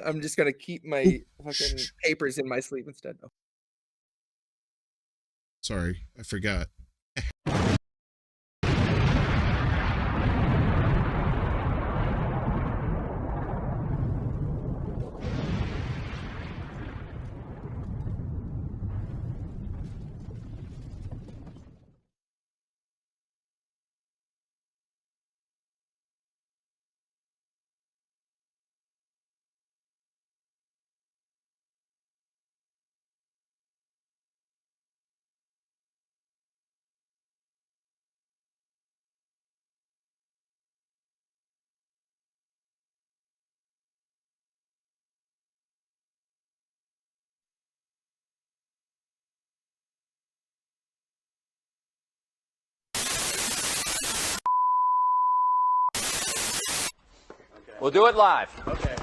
I'm just gonna keep my fucking papers in my sleeve instead. Oh. Sorry, I forgot. We'll do it live. Okay.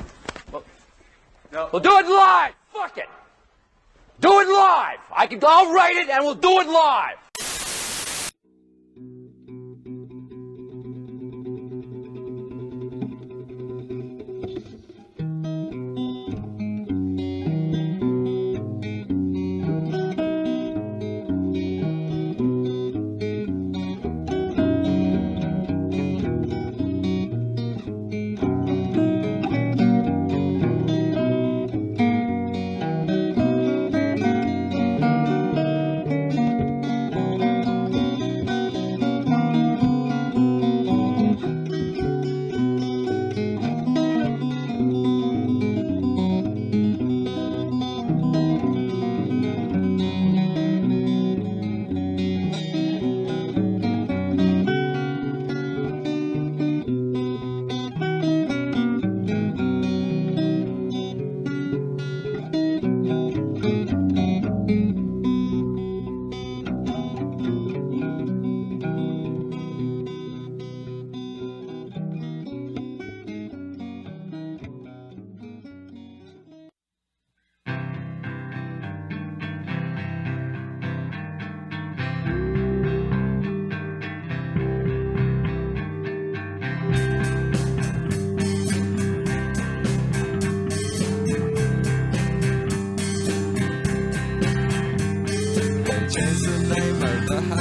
No. We'll do it live. Fuck it. Do it live. I'll write it and we'll do it live.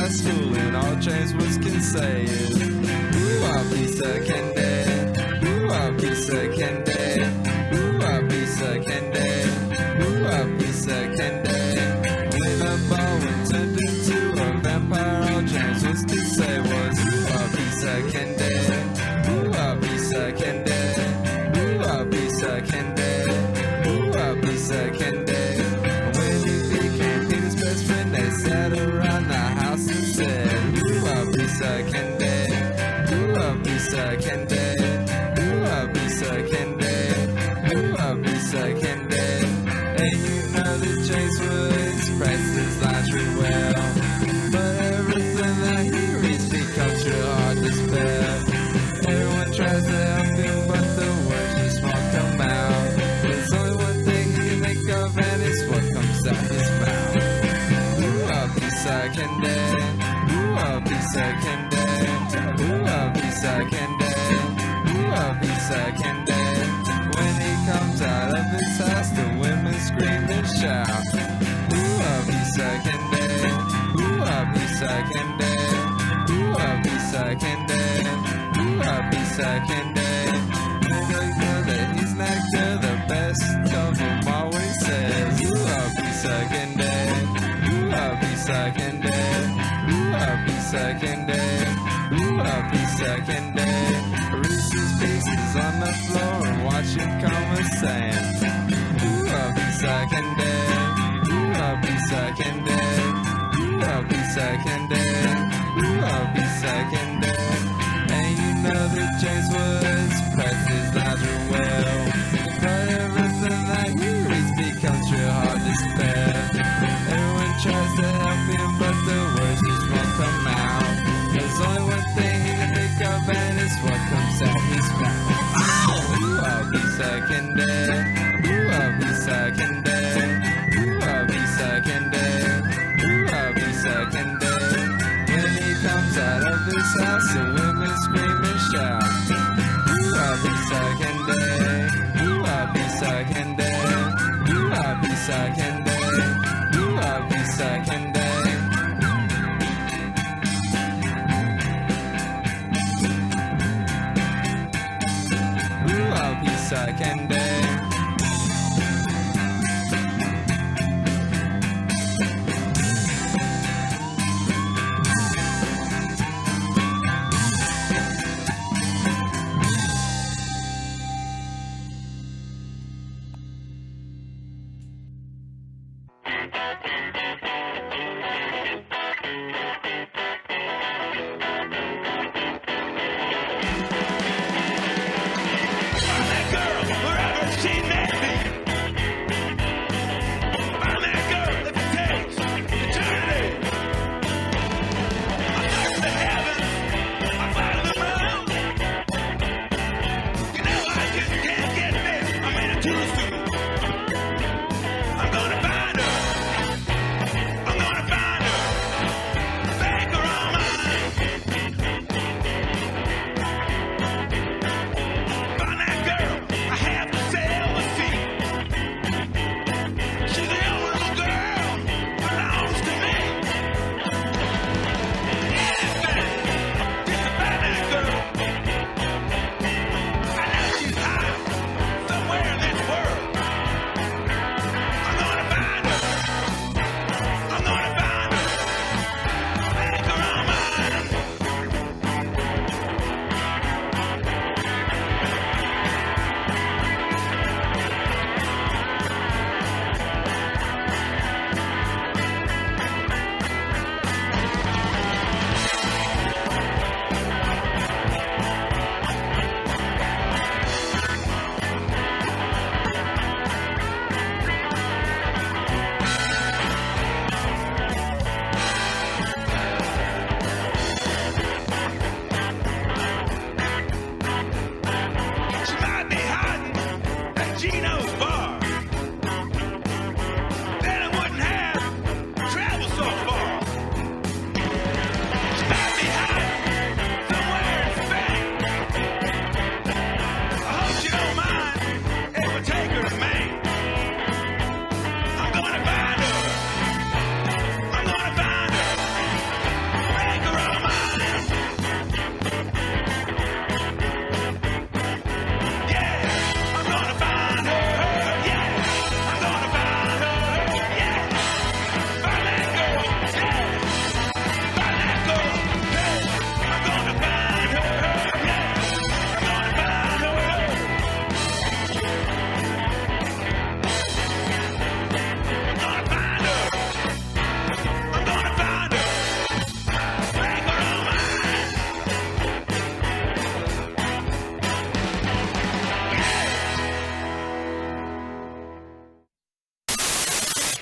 School and all James Woods can say is, ooh, I'll be second day. Ooh, I'll be second day. Ooh, I'll be second day. Ooh, I'll be second day. When a ballroom turned into a vampire, all James Woods could say was, ooh, I'll be second day. Ooh, I'll be second day. Ooh, I'll be second day. Ooh, I'll be second day. When he became Peter's best friend, they sat around the house and said, ooh, I'll be second day. Ooh, I'll be second day. Ooh, I'll be second day. Ooh, I'll be second day. And you know that James Woods prices laundry well, but everything that he reads becomes real hard to spell. Everyone tries to help him, but the words just won't come out. There's only one thing he can think of, and it's what comes out his mouth. Ooh, I'll be second day. Ooh, I'll be second day. Ooh, I'll be second day. Ooh, I'll be second day. When he comes out of his house, the women scream and shout. Ooh, I'll be second day. Ooh, I'll be second day. Ooh, I'll be second day. Ooh, I'll be second day. And I know that he's not good, the best of them all when he says, ooh, I'll be second day. Ooh, I'll be second day. Ooh, I'll be second day. Ooh, I'll be second day. Reese's Pieces on the floor and watch him come and saying, ooh, I'll be second day. Ooh, I'll be second day. Ooh, I'll be second day. Ooh, I'll be second day. And you know that James Woods presses laundry well, but everything that he reads becomes real hard to spell. Everyone tries to help him, but the words just won't come out. There's only one thing he can think of, and it's what comes out his mouth. Ooh, I'll be second day. pizza candy. Ooh, a pizza candy. Ooh, a pizza candy.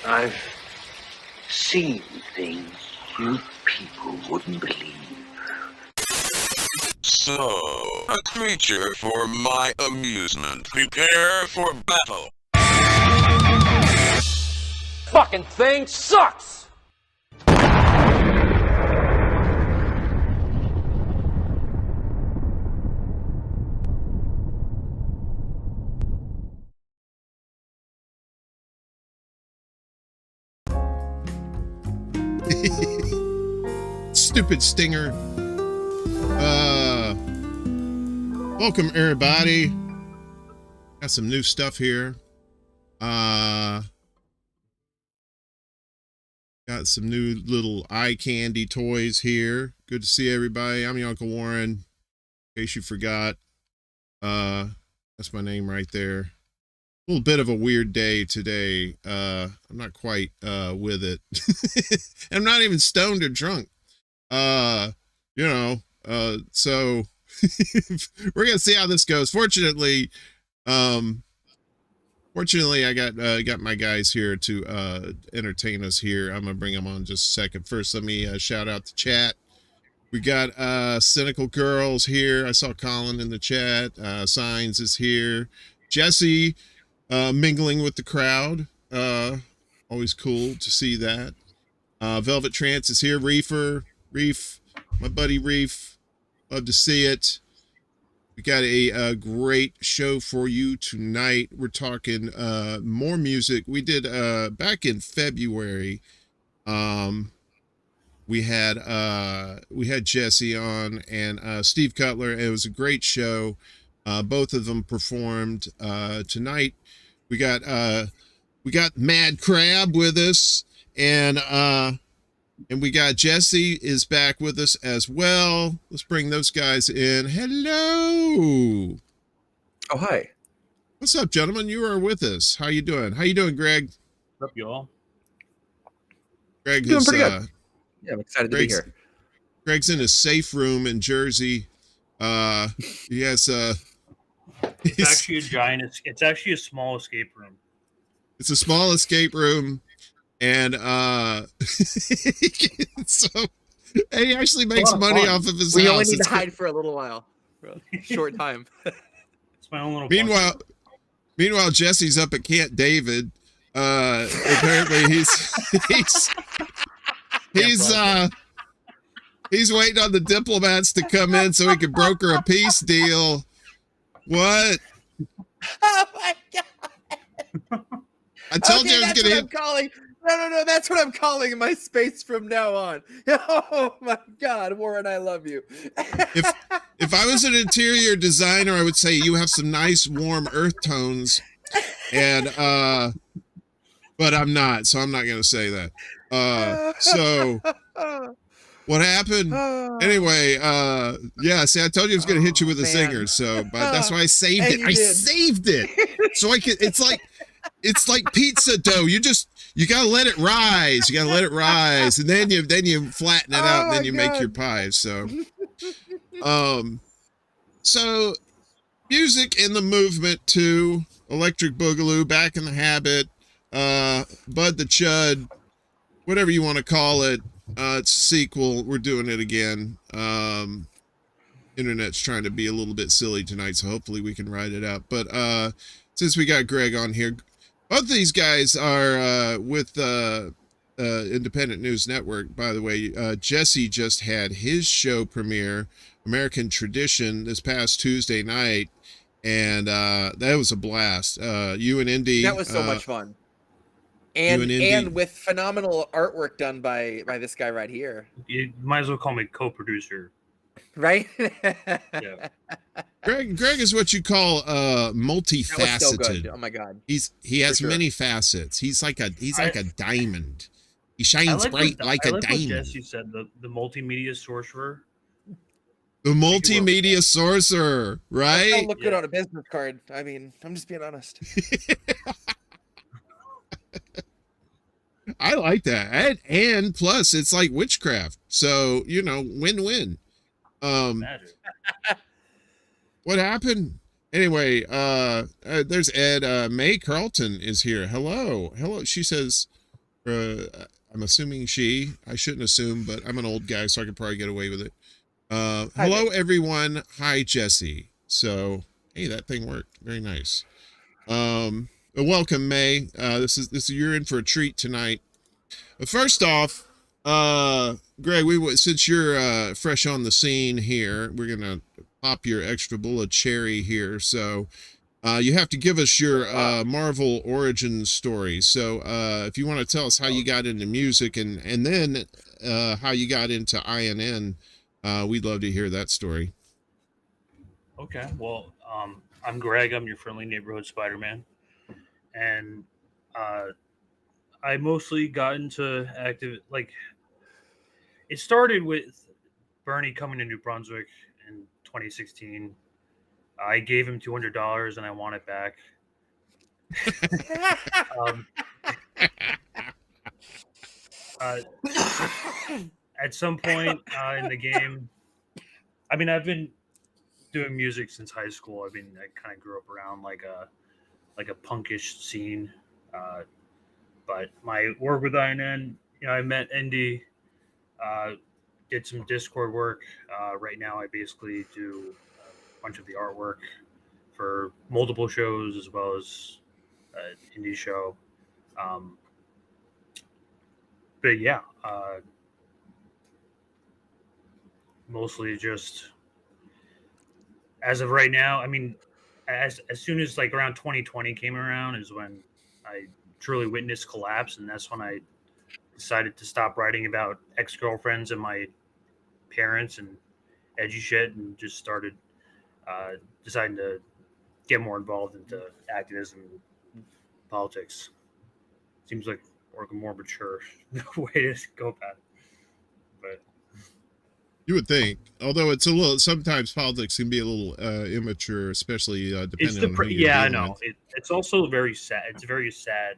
I've seen things you people wouldn't believe. So, a creature for my amusement. Prepare for battle. Fucking thing sucks! Stupid stinger. Welcome everybody. Got some new stuff here. Got some new little eye candy toys here. Good to see everybody. I'm your Uncle Warren. In case you forgot. That's my name right there. A little bit of a weird day today. I'm not quite with it. I'm not even stoned or drunk. So we're gonna see how this goes. Fortunately, I got my guys here to entertain us here. I'm gonna bring them on in just a second. First, let me shout out the chat. We got Cynical Girls here. I saw Colin in the chat. Signs is here. Jesse mingling with the crowd. Always cool to see that. Velvet Trance is here. Reef, my buddy Reef. Love to see it. We got a great show for you tonight. We're talking more music. We did back in February. We had Jesse on and Steve Cutler. It was a great show. Both of them performed. Tonight we got Mad Crab with us, and we got Jesse is back with us as well. Let's bring those guys in. Hello. Oh, hi. What's up, gentlemen? You are with us. How you doing? How you doing, Greg? What's up, y'all? Greg Doing is pretty good. Yeah, I'm excited to be here. Greg's in his safe room in Jersey. He has It's actually a giant. It's actually a small escape room. It's a small escape room, and so and he actually makes money off of his house. We only need to hide for a little while, for a short time. It's my own little. Meanwhile, Jesse's up at Camp David. Apparently he's waiting on the diplomats to come in so he can broker a peace deal. What? Oh my god! I told you I was that's gonna what I'm calling. No, that's what I'm calling my space from now on. Oh my god, Warren, I love you. If I was an interior designer, I would say you have some nice warm earth tones, and but I'm not, so I'm not gonna say that. So what happened? Anyway, yeah, see, I told you I was gonna hit you with a zinger, so but that's why I saved it. I saved it. So I could it's like pizza dough. You gotta let it rise. You gotta let it rise, and then you flatten it out, and then you make your pies. So so music in the movement to Electric Boogaloo, Back in the Habit, Bud the Chud, whatever you want to call it. It's a sequel. We're doing it again. Internet's trying to be a little bit silly tonight, so hopefully we can ride it out. But since we got Greg on here, both of these guys are with Independent News Network, by the way. Jesse just had his show premiere, American Tradition, this past Tuesday night, and that was a blast. You and Indy. That was so much fun. And with phenomenal artwork done by this guy right here. You might as well call me co-producer. Right? Yeah. Greg is what you call multifaceted. That was so good. Oh my god. He has many facets. He's like a diamond. He shines bright like a diamond. What Jesse said, the multimedia sorcerer. The multimedia sorcerer, right? Don't look good on a business card. I mean, I'm just being honest. I like that. And plus it's like witchcraft. So, win-win. What happened? Anyway, there's Ed. May Carlton is here. Hello. She says, I'm assuming I shouldn't assume, but I'm an old guy, so I could probably get away with it. Hello, everyone. Hi, Jesse. So, hey, that thing worked. Very nice. Welcome, May. You're in for a treat tonight. But first off, Greg, since you're fresh on the scene here, we're gonna pop your extra Bulla cherry here. So you have to give us your Marvel origin story. So if you want to tell us how you got into music and then how you got into INN, we'd love to hear that story. Okay, well, I'm Greg. I'm your friendly neighborhood Spider-Man, and I mostly got into it started with Bernie coming to New Brunswick in 2016. I gave him $200 and I want it back. At some point in the game, I mean, I've been doing music since high school. I kind of grew up around like a punkish scene. But my work with INN, I met Indy, did some Discord work. Right now, I basically do a bunch of the artwork for multiple shows as well as an indie show. But yeah, mostly just as of right now, I mean, as soon as like around 2020 came around is when I truly witnessed collapse, and that's when I decided to stop writing about ex-girlfriends and my parents and edgy shit, and just started deciding to get more involved into activism and politics. Seems like a more mature way to go about it. But You would think, although it's a little. Sometimes politics can be a little immature, especially it's depending on who you're yeah, I dealing know. with. It's also very sad. It's a very sad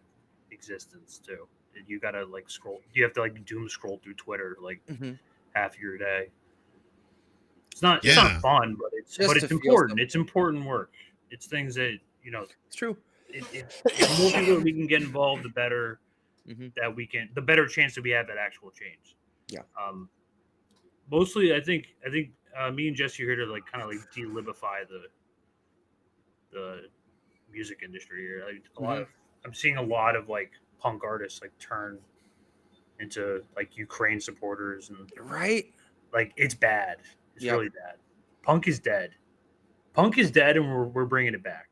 existence too. You gotta like scroll. You have to like doom scroll through Twitter like half your day. It's not fun, but it's important. It's important work. It's things that It's true. The more people we can get involved, the better that we can. The better chance that we have at actual change. Yeah. Mostly, I think me and Jesse are here to like kind of like delibify the music industry here. Like, I'm seeing a lot of like punk artists like turn into like Ukraine supporters and Right. Like it's bad. It's really bad. Punk is dead. Punk is dead, and we're bringing it back.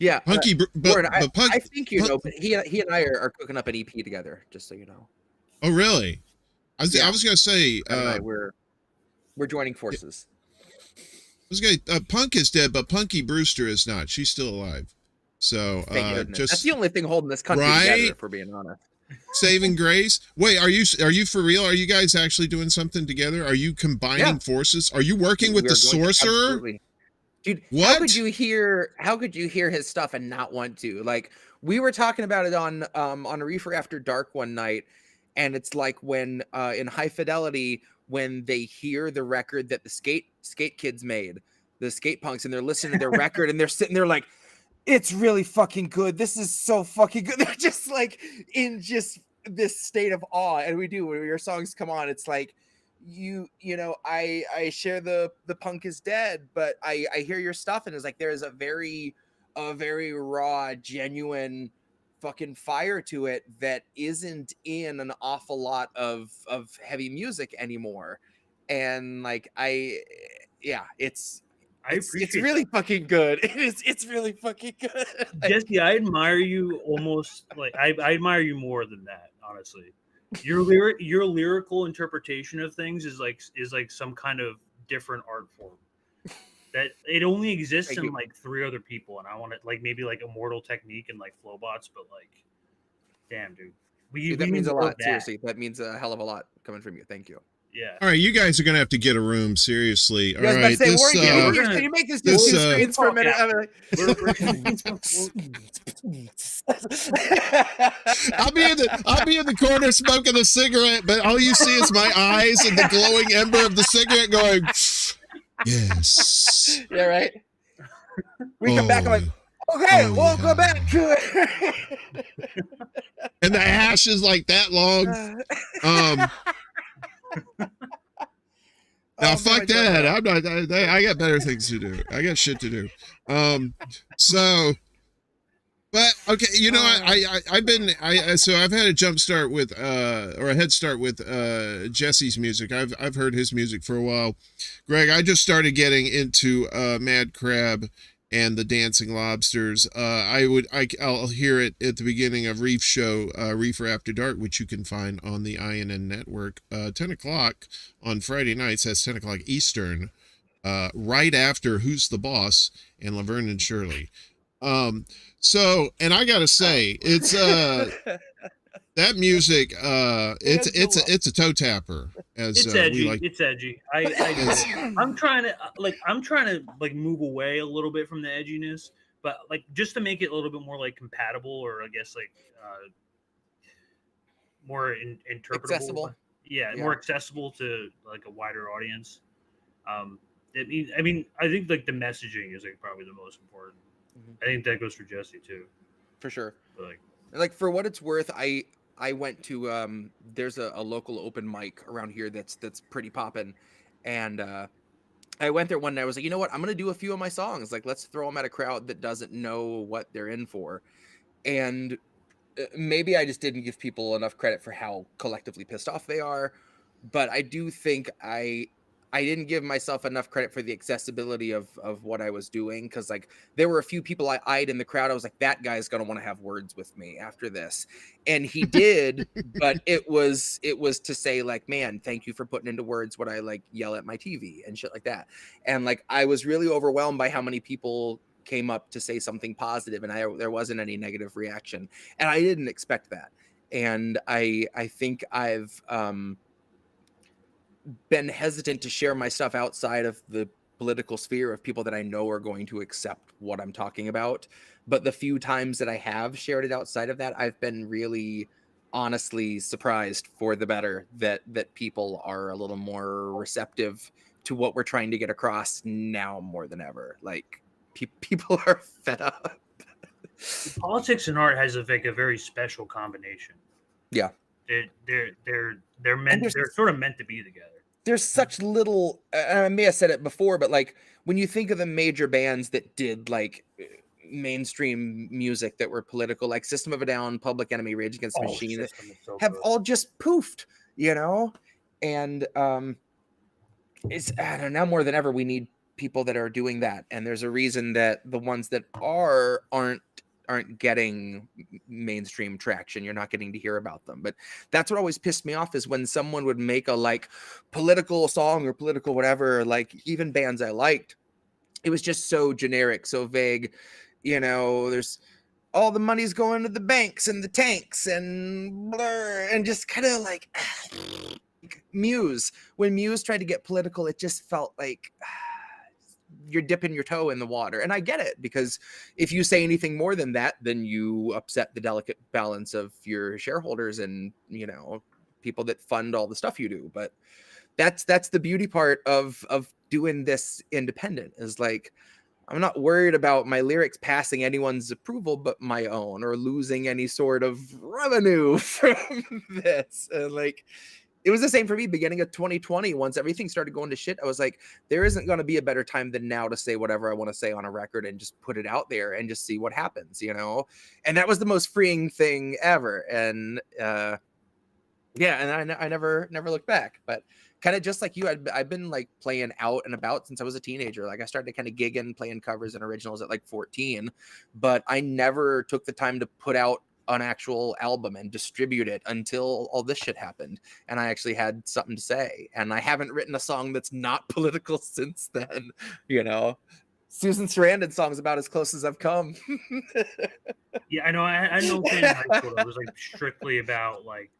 Yeah, Punky, Warren, but Punk, I think but he and I are cooking up an EP together, just so you know. Oh, really? I was gonna say we're joining forces. Punk is dead, but Punky Brewster is not. She's still alive. So just that's the only thing holding this country together, if we're being honest. Saving grace. Wait, are you for real? Are you guys actually doing something together? Are you combining forces? Are you working with the sorcerer? Dude, what? How could you hear his stuff and not want to? Like, we were talking about it on a Reefer After Dark one night, and it's like when in High Fidelity, when they hear the record that the skate kids made, the skate punks, and they're listening to their record and they're sitting there like, it's really fucking good. This is so fucking good. They're just like in just this state of awe. And we do, when your songs come on, it's like, I share the punk is dead, but I hear your stuff, and it's like there's a very raw, genuine fucking fire to it that isn't in an awful lot of heavy music anymore. And like it's really fucking good. It's really fucking good. Jesse, I admire you almost like I admire you more than that, honestly. Your lyrical interpretation of things is like some kind of different art form that it only exists in like 3 other people, and I want it like maybe like Immortal Technique and like Flowbots, but like, damn, dude, that means a lot. Seriously, that means a hell of a lot coming from you. Thank you. Yeah. All right, you guys are gonna have to get a room, seriously. All right, can you make this two screens for a minute? I'll be in the corner smoking a cigarette, but all you see is my eyes and the glowing ember of the cigarette going, yes. Yeah, right. We come back, I'm like, okay, we'll go back to it. And the ash is like that long. Now fuck that. I'm not. I got better things to do. I got shit to do. But okay, I've had a jump start with or a head start with Jesse's music. I've heard his music for a while. Greg, I just started getting into Mad Crab and the Dancing Lobsters. I'll hear it at the beginning of Reef's show, Reefer After Dark, which you can find on the INN network, 10 o'clock on Friday nights. That's 10 o'clock Eastern, right after Who's the Boss and Laverne and Shirley. So, and I gotta say, it's that music, it's a toe tapper. As it's edgy. It's edgy. I'm trying to move away a little bit from the edginess, but like just to make it a little bit more like compatible, or I guess like more interpretable. Accessible. Yeah, more accessible to like a wider audience. I mean, I think like the messaging is like probably the most important. I think that goes for Jesse too. For sure. But, like for what it's worth, I went to there's a local open mic around here that's pretty poppin', and I went there one night. I was like, you know what, I'm gonna do a few of my songs. Like, let's throw them at a crowd that doesn't know what they're in for. And maybe I just didn't give people enough credit for how collectively pissed off they are, but I do think I I didn't give myself enough credit for the accessibility of what I was doing, because like there were a few people I eyed in the crowd. I was like, that guy's gonna want to have words with me after this, and he did. But it was to say like, man, thank you for putting into words what I like yell at my TV and shit like that. And like I was really overwhelmed by how many people came up to say something positive, and there wasn't any negative reaction, and I didn't expect that. And I think I've been hesitant to share my stuff outside of the political sphere of people that I know are going to accept what I'm talking about. But the few times that I have shared it outside of that, I've been really honestly surprised for the better that people are a little more receptive to what we're trying to get across now more than ever. Like people are fed up. Politics and art has a very special combination. Yeah. They're sort of meant to be together. There's such little, I may have said it before, but like when you think of the major bands that did like mainstream music that were political, like System of a Down, Public Enemy, Rage Against the Machine, have all just poofed, you know? And it's, I don't know, now more than ever, we need people that are doing that. And there's a reason that the ones that aren't getting mainstream traction. You're not getting to hear about them. But that's what always pissed me off, is when someone would make a like political song or political whatever, like even bands I liked, it was just so generic, so vague. You know, there's all the money's going to the banks and the tanks and blur, and just kind of like Muse. When Muse tried to get political, it just felt like you're dipping your toe in the water. And I get it, because if you say anything more than that, then you upset the delicate balance of your shareholders and, you know, people that fund all the stuff you do. But that's the beauty part of doing this independent, is like, I'm not worried about my lyrics passing anyone's approval but my own, or losing any sort of revenue from this. And like, it was the same for me beginning of 2020. Once everything started going to shit, I was like, there isn't going to be a better time than now to say whatever I want to say on a record and just put it out there and just see what happens, you know? And that was the most freeing thing ever. And yeah, and I never looked back. But kind of just like you, I've been like playing out and about since I was a teenager. Like I started kind of gigging, playing covers and originals at like 14, but I never took the time to put out an actual album and distribute it until all this shit happened, and I actually had something to say. And I haven't written a song that's not political since then, you know. Susan Sarandon song's about as close as I've come. Yeah, I know. I know in high school it was like strictly about like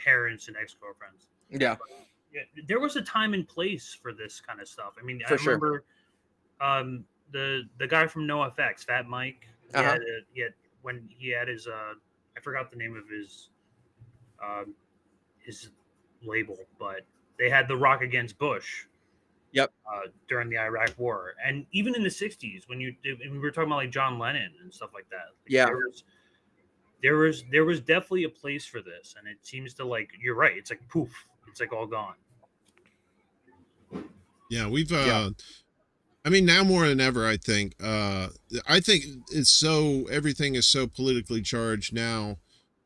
parents and ex-girlfriends. Yeah. But, yeah, there was a time and place for this kind of stuff. I mean, For I remember the guy from NoFX, Fat Mike. He had when he had his I forgot the name of his label, but they had the Rock Against Bush. Yep. During the Iraq War, and even in the 60s, when we were talking about like John Lennon and stuff like that. Like, yeah. There was definitely a place for this, and it seems to, like, you're right. It's like poof. It's like all gone. Yeah, we've I mean, now more than ever, I think everything is so politically charged now,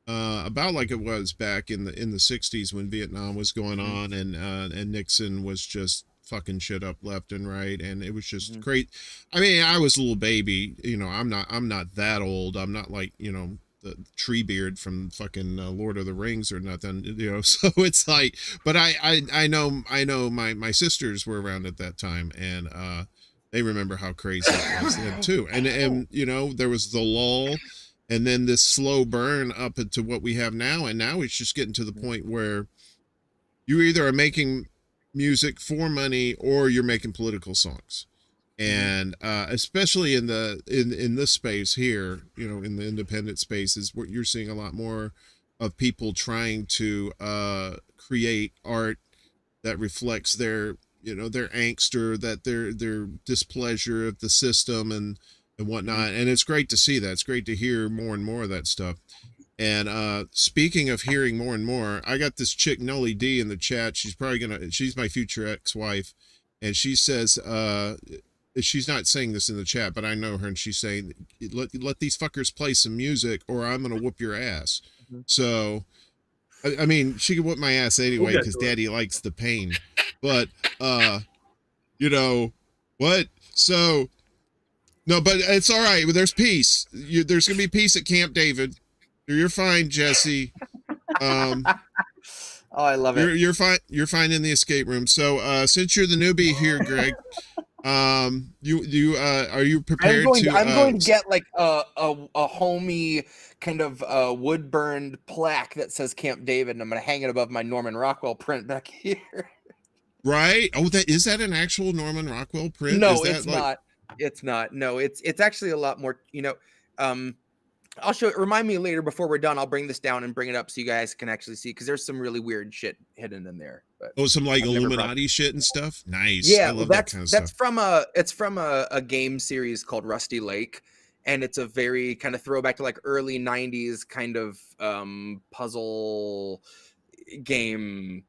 about like it was back in the 60s when Vietnam was going on, and Nixon was just fucking shit up left and right, and it was just great. I mean, I was a little baby, you know. I'm not that old. I'm not like, you know, the Treebeard from fucking Lord of the Rings or nothing, you know. So it's like, but I know my sisters were around at that time, and they remember how crazy it was then too. And you know, there was the lull, and then this slow burn up into what we have now, and now it's just getting to the point where you either are making music for money or you're making political songs. And especially in this space here, you know, in the independent space, is what you're seeing a lot more of people trying to create art that reflects their, you know, their angst, or that their displeasure of the system and whatnot. And it's great to see that. It's great to hear more and more of that stuff. And speaking of hearing more and more, I got this chick Nolly D in the chat. She's my future ex-wife, and she says, she's not saying this in the chat, but I know her, and she's saying, let these fuckers play some music or I'm gonna whoop your ass. So I mean, she could whoop my ass anyway because daddy likes the pain. but you know what? So no, but it's all right. There's peace. There's gonna be peace at Camp David. You're fine, Jesse. Oh, I love it. You're fine. You're fine in the escape room. So since you're the newbie here, Greg, you are you prepared I'm going to get like a homey kind of wood burned plaque that says Camp David, and I'm going to hang it above my Norman Rockwell print back here. Right? Oh, is that an actual Norman Rockwell print? No, Is that it's not. It's not. No, it's actually a lot more. I'll show. Remind me later before we're done. I'll bring this down and bring it up so you guys can actually see, because there's some really weird shit hidden in there. But oh, some like Illuminati shit and stuff. Nice. Yeah, I love that's that kind of stuff. from a game series called Rusty Lake, and it's a very kind of throwback to like early '90s kind of puzzle game.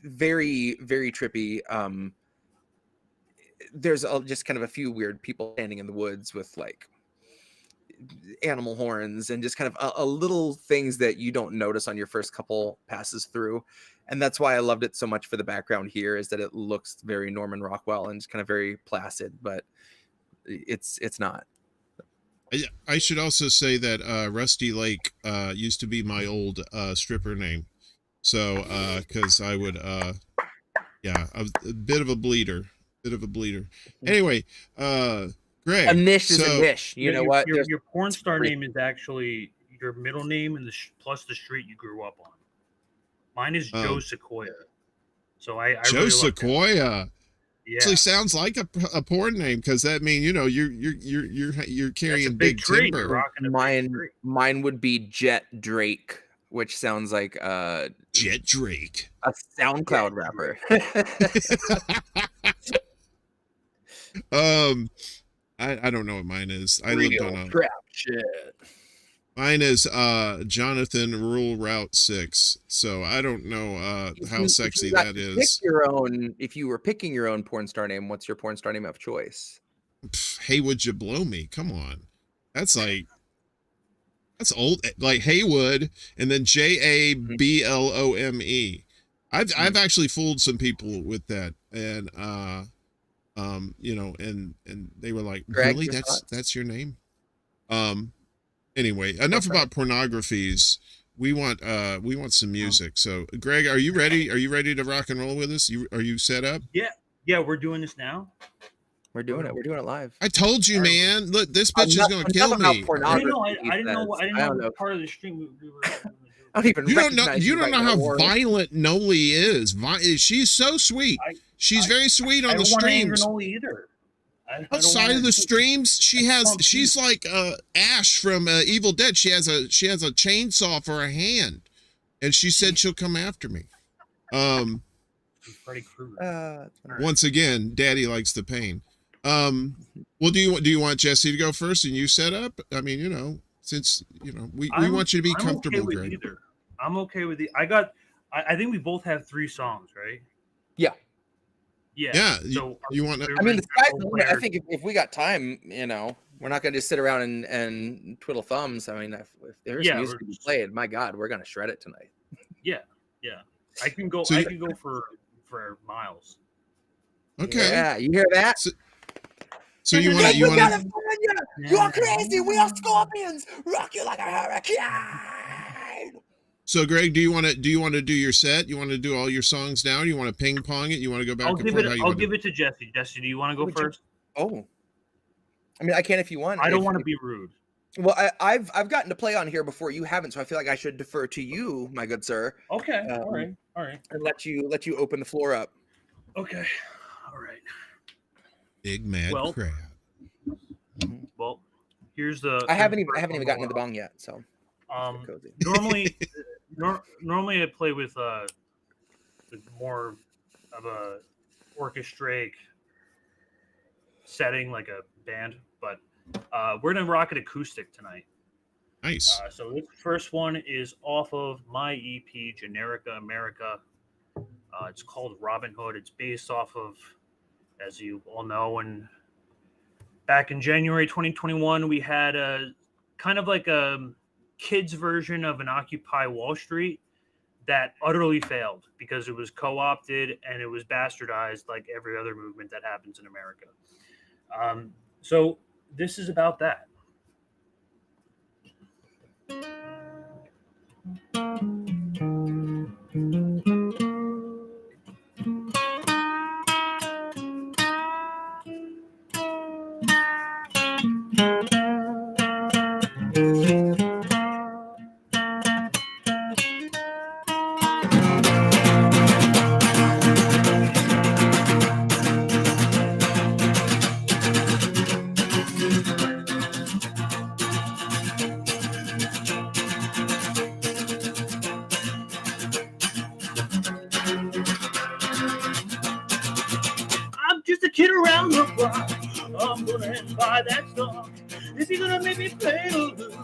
Very, very trippy. There's just kind of a few weird people standing in the woods with like animal horns and just kind of a little things that you don't notice on your first couple passes through. And that's why I loved it so much for the background here, is that it looks very Norman Rockwell and just kind of very placid, but it's not. I should also say that Rusty Lake used to be my old stripper name. So, because I would, yeah, a bit of a bleeder. Anyway, Greg. A niche is a niche. You know what? Your porn star name is actually your middle name and plus the street you grew up on. Mine is Joe Sequoia. So I Joe really Sequoia. Yeah. Actually sounds like a porn name, because that means you're carrying big timber. Mine would be Jett Drake, which sounds like Jett Drake, a SoundCloud rapper. I don't know what mine is. I Real lived on crap shit. Mine is Jonathan Rural Route 6. So I don't know how sexy that is. If you were picking your own porn star name, what's your porn star name of choice? Hey, would you blow me? Come on. That's old, like Haywood, and then JABLOME. I've actually fooled some people with that, and and they were like, Greg, really? That's your name? Anyway, enough about pornographies. We want some music. So, Greg, are you ready? Are you ready to rock and roll with us? Are you set up? Yeah, we're doing this now. We're doing it. We're doing it live. I told you, man. Look, this bitch is gonna kill me. I didn't know what part of the stream we were. I don't even. You don't know how violent Noli is. She's so sweet. She's very sweet on the streams. Noli either. Outside of the streams, she's like Ash from Evil Dead. She has a chainsaw for a hand, and she said she'll come after me. Freddy Krueger. Once again, Daddy likes the pain. Well, do you want Jesse to go first and you set up? I mean, since we want you to be comfortable, okay Greg. I'm okay with it. I think we both have 3 songs, right? Yeah. Yeah. So you want to? I mean, the sky's the limit. I think if we got time, we're not going to just sit around and twiddle thumbs. I mean, if there's music to be played, my God, we're going to shred it tonight. Yeah. I can go. I can go for miles. Okay. Yeah, you hear that? So you want to? You're crazy. We are scorpions. Rock you like a hurricane. So, Greg, do you want to do your set? You want to do all your songs now? Do you want to ping pong it? You want to go back and forth? I'll give it to Jesse. Jesse, do you want to go first? Oh, I mean, I can if you want. I don't want to be rude. Well, I've gotten to play on here before. You haven't, so I feel like I should defer to you, my good sir. Okay. All right. And let you open the floor up. Okay. All right. Big mad crab. Well, here's the. I haven't even gotten to the bong yet, so. Normally I play with more of a orchestrate setting, like a band, but we're gonna rock it acoustic tonight. Nice. So this first one is off of my EP, Generica America. It's called Robin Hood. It's based off of, as you all know, and back in January 2021, we had a kind of like a kids version of an Occupy Wall Street, that utterly failed because it was co-opted and it was bastardized like every other movement that happens in America. So this is about that. I'm just a kid around the block. I'm gonna buy that stock. If you're gonna make me pay to lose,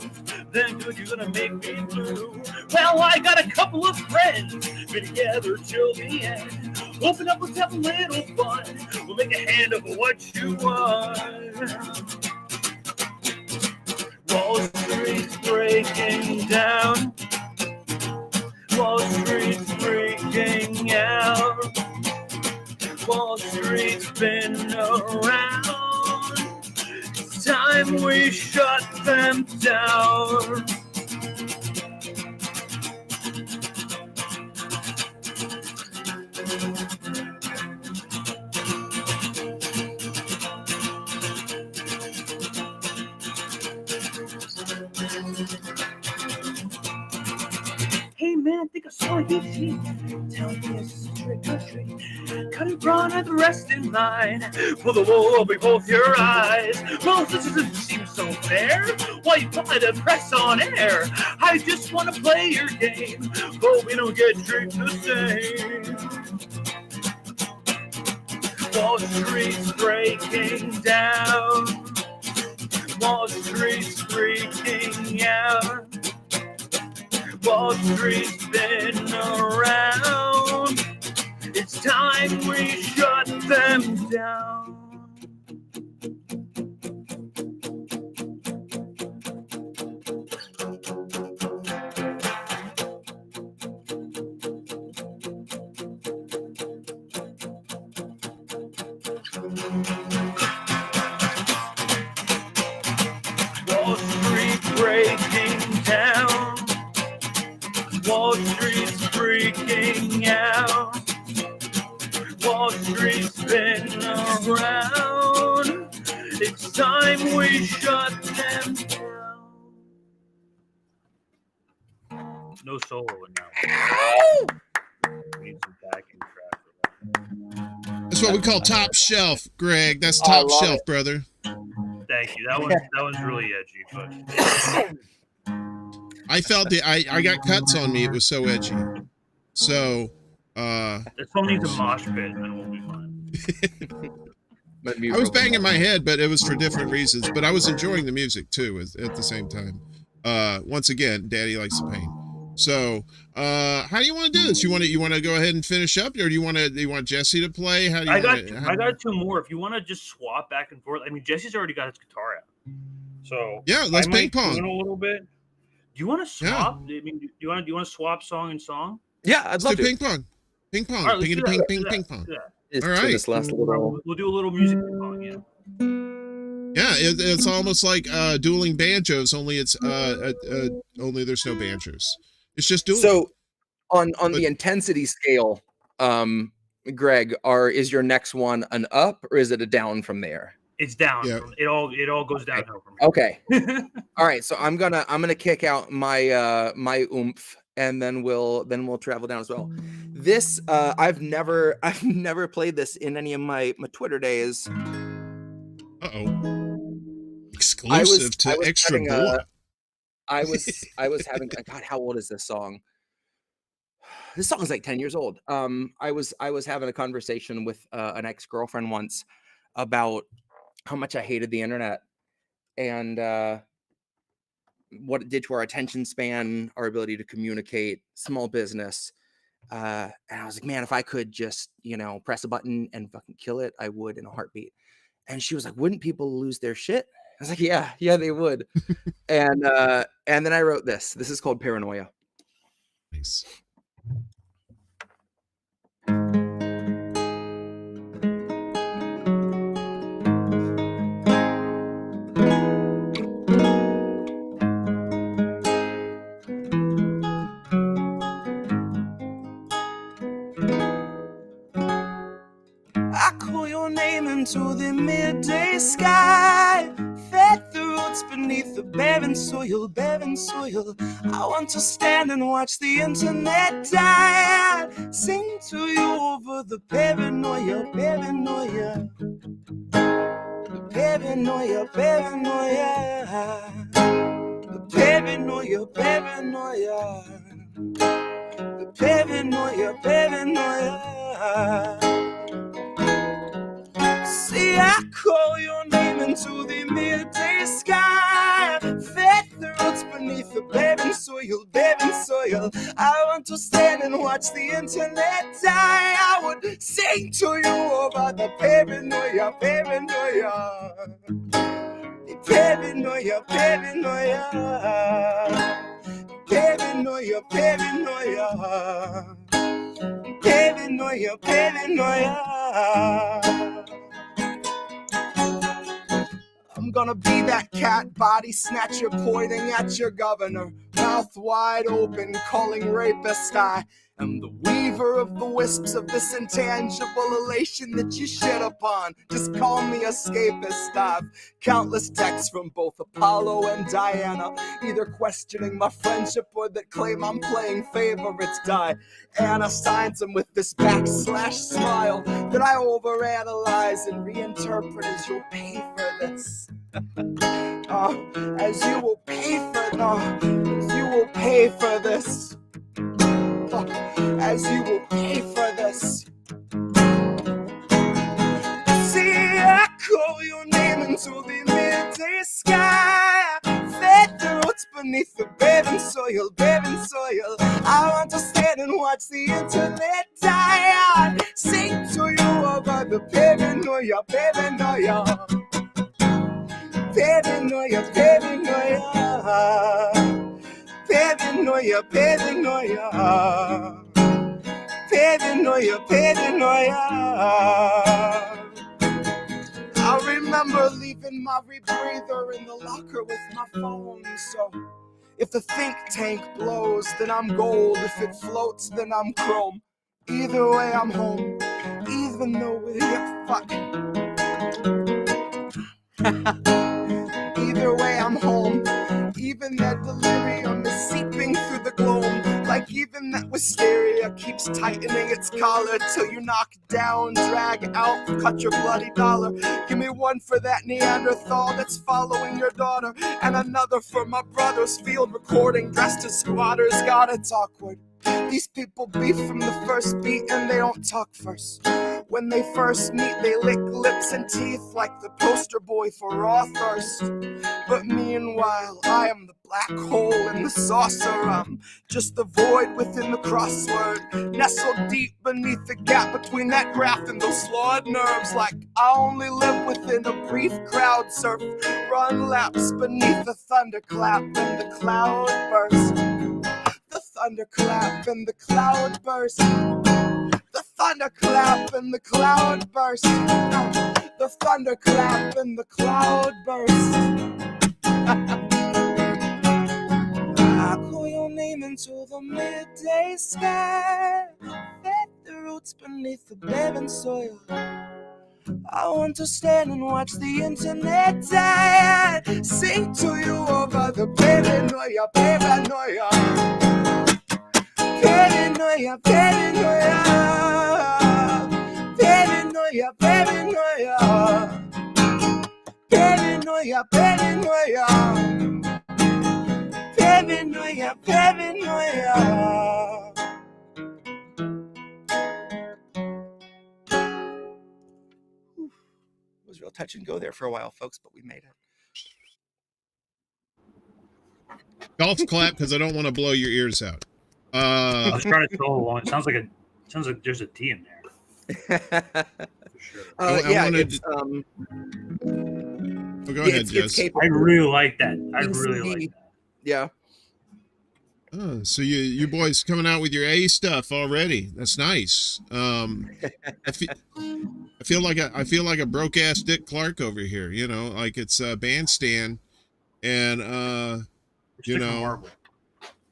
then good, you're gonna make me blue. Well, I got a couple of friends, been together till the end. Open up, let's have a little fun. We'll make a hand of what you want. Wall Street's breaking down. Wall Street's freaking out. Wall Street's been around. It's time we shut them down. Hey man, think I saw you cheat. Tell me this is trick or treat. Cut it wrong and the rest in line. Pull the wool over both your eyes. Well, this doesn't seem so fair. Why you put the press on air? I just want to play your game, but we don't get treated the same. Wall Street's breaking down. Wall Street's freaking out. Wall Street's been around. It's time we shut them down. Wall Street breaking down. Wall Street's freaking out. Wall Street's been around. It's time we shut them down. No solo in that one. We need some backing track for that. That's what we call top shelf, Greg. That's top shelf, brother. Thank you. That was really edgy, but I felt it. I got cuts on me. It was so edgy. So this one needs a mosh pit, and then we'll be fine. I was banging my head, but it was for different reasons. But I was enjoying the music too at the same time. Once again, Daddy likes the pain. So, how do you want to do this? You want to go ahead and finish up, or do you want Jesse to play? How do you I got two more. If you want to just swap back and forth, I mean, Jesse's already got his guitar out, so yeah, let's ping pong a little bit. Do you want to swap? Yeah. I mean, do you want to swap song and song? Yeah, I'd love to. Ping pong, ping pong, right, ping pong. Yeah. All right, this last little... we'll do a little music ping pong. Yeah. Yeah, it's almost like dueling banjos, only it's only there's no banjos. It's just dueling. So, on the intensity scale, Greg, is your next one an up or is it a down from there? It's down. Yeah. It all goes downhill from here. Okay. All right. So I'm gonna kick out my my oomph, and then we'll travel down as well. This I've never played this in any of my Twitter days. Exclusive to Extra Bulla. I was having God, how old is this song? This song is like 10 years old. I was having a conversation with an ex-girlfriend once about how much I hated the internet and what it did to our attention span, our ability to communicate, small business. And I was like, man, if I could just, press a button and fucking kill it, I would in a heartbeat. And she was like, wouldn't people lose their shit? I was like, yeah, they would. And then I wrote this. This is called Paranoia. Nice. I call your name into the midday sky. Fed the roots beneath the barren soil, barren soil. I want to stand and watch the internet die. Sing to you over the paranoia, paranoia. Paranoia, paranoia. Paranoia, paranoia. Paranoia, paranoia. See, I call your name into the midday sky. Fed the roots beneath the barren soil, barren soil. I want to stand and watch the internet die. I would sing to you over the paranoia, paranoia. Paranoia, paranoia. Paranoia, paranoia. Paranoia, paranoia. I'm gonna be that cat body snatcher pointing at your governor, mouth wide open, calling rapist. I am the weaver of the wisps of this intangible elation that you shit upon. Just call me escapist. I've countless texts from both Apollo and Diana, either questioning my friendship or that claim I'm playing favorites. Diana signs them with this backslash smile that I overanalyze and reinterpret as you'll pay for this. As you will pay for as you will pay for this. As you will pay for this. See, I call your name into the midday sky. Fed the roots beneath the barren soil, barren soil. I want to stand and watch the internet die. I sing to you over the paranoia, paranoia. Paranoia, paranoia. Paranoia, paranoia. Paranoia, paranoia. I remember leaving my rebreather in the locker with my phone. So if the think tank blows, then I'm gold. If it floats, then I'm chrome. Either way, I'm home. Even though we get fucked. Either way, I'm home. Even that delirium is seeping through the gloam. Like even that wisteria keeps tightening its collar till you knock down, drag out, cut your bloody dollar. Give me one for that Neanderthal that's following your daughter, and another for my brother's field recording dressed as squatters. God, it's awkward. These people beef from the first beat and they don't talk first. When they first meet, they lick lips and teeth like the poster boy for raw thirst. But meanwhile, I am the black hole in the saucer. I'm just the void within the crossword, nestled deep beneath the gap between that graph and those flawed nerves. Like I only live within a brief crowd surf, run laps beneath the thunderclap and the cloud burst. The thunderclap and the cloud burst. The thunderclap and the cloud burst. The thunderclap and the cloud burst. I call your name into the midday sky. Fed the roots beneath the barren soil. I want to stand and watch the internet die. Sing to you over the paranoia, paranoia. Paranoia, paranoia. Paranoia, paranoia. Paranoia, paranoia. Paranoia, paranoia. It was real touch and go there for a while, folks, but we made it. Golf clap because I don't want to blow your ears out. I was trying to follow along. It sounds like there's a T in there. For sure. Yeah, it's oh, go ahead, Jess. I really like that. I really like that. Yeah. Oh, so you boys coming out with your A stuff already. That's nice. I feel like a broke ass Dick Clark over here, you know, like it's a bandstand and you Stick from know, Marvel.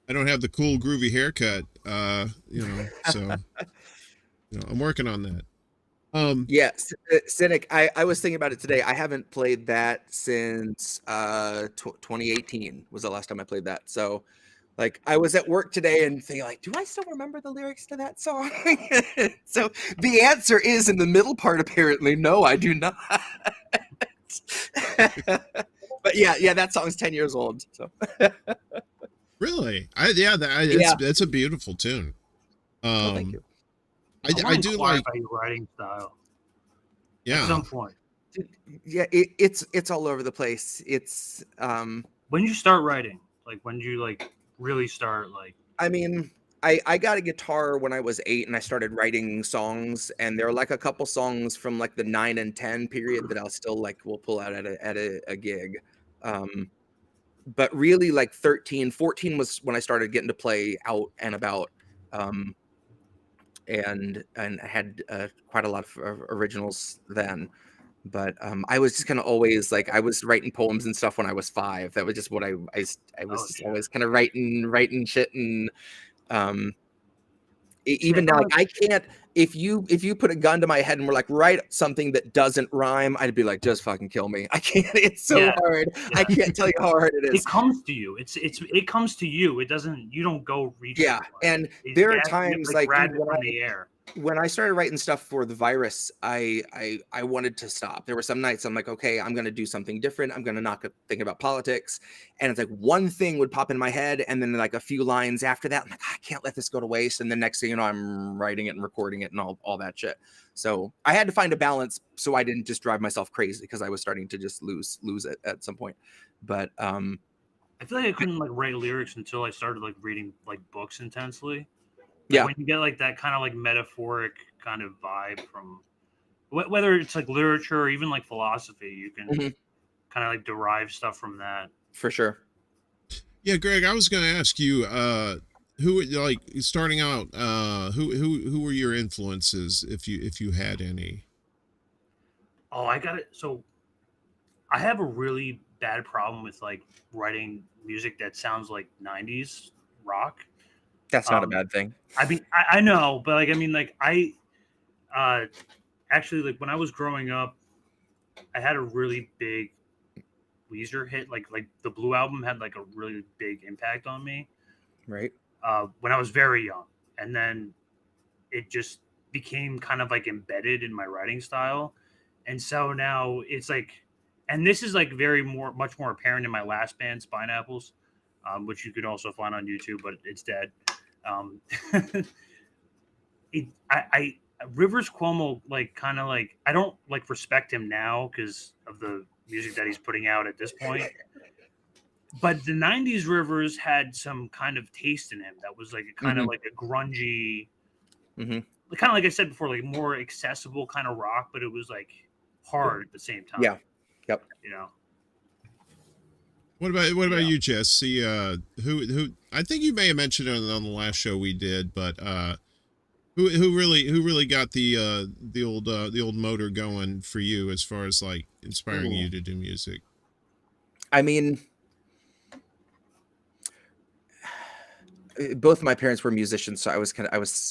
I don't have the cool groovy haircut, you know, so you know, I'm working on that. Yeah, Cynic. I was thinking about it today. I haven't played that since 2018 was the last time I played that. So, like, I was at work today and thinking, like, do I still remember the lyrics to that song? So the answer is in the middle part. Apparently, no, I do not. But yeah, that song's 10 years old. So Really? yeah. It's a beautiful tune. Oh, thank you. I do like about your writing style. yeah. At some point. Yeah, it's all over the place. It's When did you start writing? Like when did you like really start like? I mean, I got a guitar when I was 8 and I started writing songs, and there are like a couple songs from like the 9 and 10 period that I'll still like will pull out at a gig. But really like 13, 14 was when I started getting to play out and about. And I had quite a lot of originals then. But I was just kind of always like I was writing poems and stuff when I was 5. That was just what I was just always kind of writing shit. And even now, like I can't, if you put a gun to my head and we're like, write something that doesn't rhyme, I'd be like, just fucking kill me. I can't. It's so hard. I can't tell you how hard it is. It comes to you. It comes to you. It doesn't. You don't go reach. Yeah, and there are times like when I started writing stuff for the virus, I wanted to stop. There were some nights I'm like, okay, I'm going to do something different. I'm going to not think about politics. And it's like one thing would pop in my head. And then like a few lines after that, I'm like, I can't let this go to waste. And the next thing you know, I'm writing it and recording it and all that shit. So I had to find a balance so I didn't just drive myself crazy because I was starting to just lose it at some point. But I feel like I couldn't like write lyrics until I started like reading like books intensely. Like when you get like that kind of like metaphoric kind of vibe from whether it's like literature or even like philosophy, you can kind of like derive stuff from that. For sure. Yeah, Greg, I was going to ask you, who like starting out, who were your influences if you had any? Oh, I got it. So I have a really bad problem with like writing music that sounds like 90s rock. That's not a bad thing. I mean, I know, but like, I mean, like I actually like when I was growing up, I had a really big Weezer hit. Like the Blue album had like a really big impact on me. Right. When I was very young, and then it just became kind of like embedded in my writing style, and so now it's like, and this is like much more apparent in my last band, Spineapples, which you could also find on YouTube, but it's dead. Rivers Cuomo, like kind of like I don't like respect him now because of the music that he's putting out at this point. But the 90s Rivers had some kind of taste in him that was like a kind of like a grungy, kind of like I said before, like more accessible kind of rock, but it was like hard at the same time. Yeah. Yep. You know. What about you, Jess? See, who I think you may have mentioned it on the last show we did, but who really got the old motor going for you as far as like inspiring you to do music? I mean, both of my parents were musicians, so I was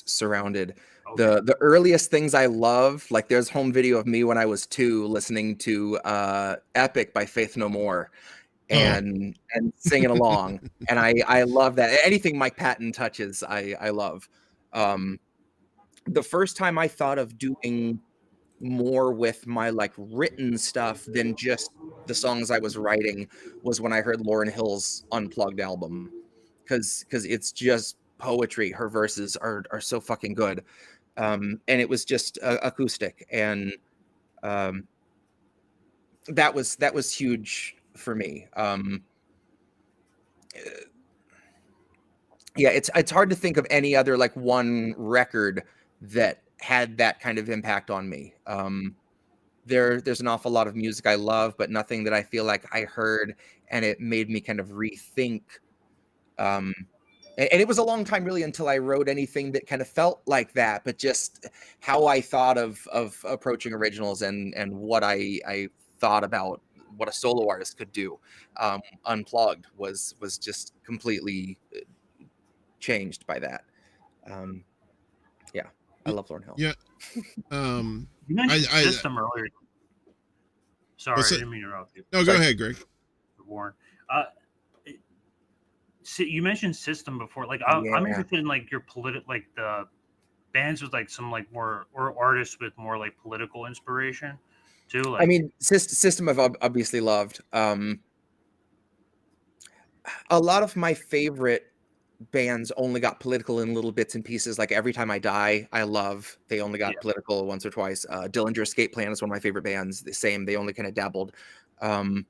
surrounded. Okay. The earliest things I love, like there's home video of me when I was 2 listening to Epic by Faith No More. And singing along, and I love that. Anything Mike Patton touches, I love. The first time I thought of doing more with my like written stuff than just the songs I was writing was when I heard Lauryn Hill's Unplugged album, because it's just poetry. Her verses are so fucking good, and it was just acoustic, and that was huge for me. Yeah, it's hard to think of any other like one record that had that kind of impact on me. There's an awful lot of music I love, but nothing that I feel like I heard and it made me kind of rethink and And it was a long time really until I wrote anything that kind of felt like that, but just how I thought of approaching originals and what I thought about what a solo artist could do unplugged was just completely changed by that. Yeah, I love Lauryn Hill. Yeah. You mentioned System earlier. Sorry, I didn't mean to interrupt you. No, go ahead, Greg. Warren. You mentioned System before. Like, I'm interested in like your like the bands with like some like more, or artists with more like political inspiration too. Like, I mean, System I've obviously loved. A lot of my favorite bands only got political in little bits and pieces. Like Every Time I Die, I love. They only got political once or twice. Dillinger Escape Plan is one of my favorite bands. The same. They only kind of dabbled. I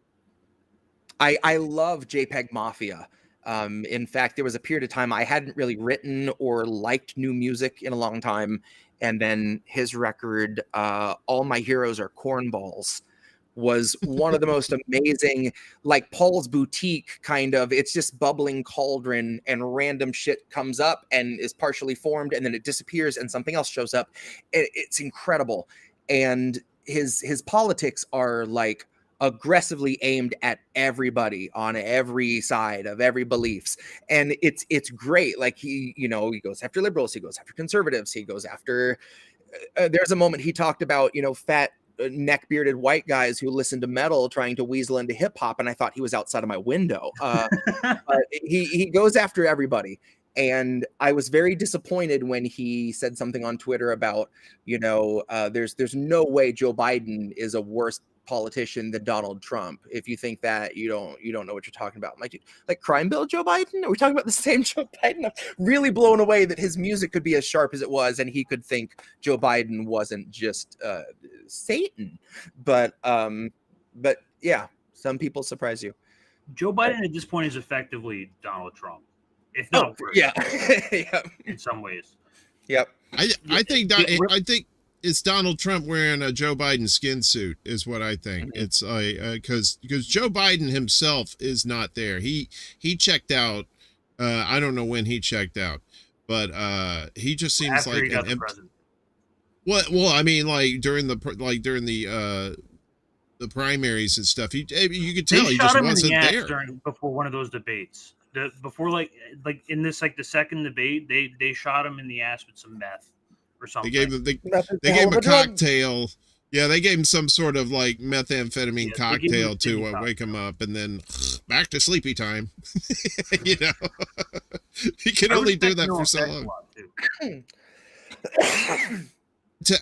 love JPEG Mafia. In fact, there was a period of time I hadn't really written or liked new music in a long time. And then his record, All My Heroes Are Cornballs, was one of the most amazing, like Paul's Boutique kind of, it's just bubbling cauldron and random shit comes up and is partially formed and then it disappears and something else shows up. It's incredible. And his politics are like aggressively aimed at everybody on every side of every beliefs. And it's great. Like he goes after liberals, he goes after conservatives, he goes after, there's a moment he talked about, fat neck-bearded white guys who listen to metal trying to weasel into hip hop. And I thought he was outside of my window. He goes after everybody. And I was very disappointed when he said something on Twitter about, there's no way Joe Biden is a worse politician than Donald Trump. If you think that, you don't know what you're talking about. I'm like crime bill Joe Biden? Are we talking about the same Joe Biden? I'm really blown away that his music could be as sharp as it was, and he could think Joe Biden wasn't just Satan. But yeah, some people surprise you. Joe Biden at this point is effectively Donald Trump, if not worse. Yeah. In some ways. Yep. I think it's Donald Trump wearing a Joe Biden skin suit is what I think. Mm-hmm. It's like because Joe Biden himself is not there. He checked out. I don't know when he checked out, but he just seems after like he got the president. Well, I mean, like during the primaries and stuff, you could tell he just wasn't there before one of those debates. Before like in this like the second debate, they shot him in the ass with some meth or something. They gave him a cocktail. Yeah, they gave him some sort of like methamphetamine cocktail to wake him up, and then back to sleepy time. He can only do that for so long.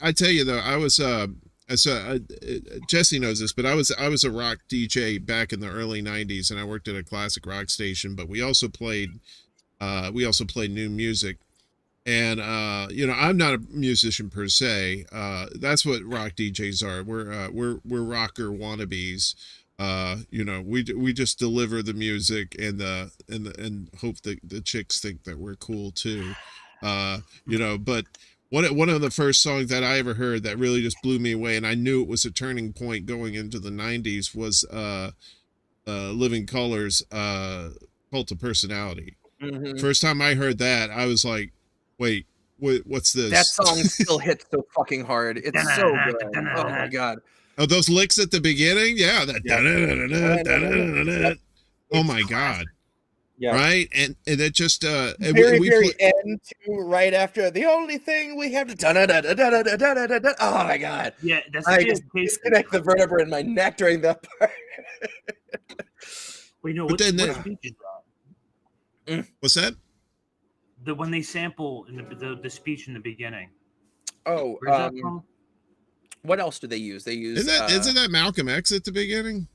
I tell you though, I was Jesse knows this, but I was a rock DJ back in the early '90s, and I worked at a classic rock station. But we also played new music. And I'm not a musician per se. That's what rock DJs are. We're rocker wannabes. We just deliver the music and hope that the chicks think that we're cool too. But one of the first songs that I ever heard that really just blew me away, and I knew it was a turning point going into the '90s, was Living Colour's Cult of Personality. Mm-hmm. First time I heard that, I was like, wait, what's this? That song still hits so fucking hard. It's so good. Oh my god. Oh, those licks at the beginning? Yeah. Oh my god. Yeah. Right? And it just very end too, right after the only thing we have to oh my god. Yeah, that's I just disconnect the vertebra in my neck during that part. Well, what speech is that? What's that? When they sample in the speech in the beginning. Oh, what else do they use? They use isn't that Malcolm X at the beginning?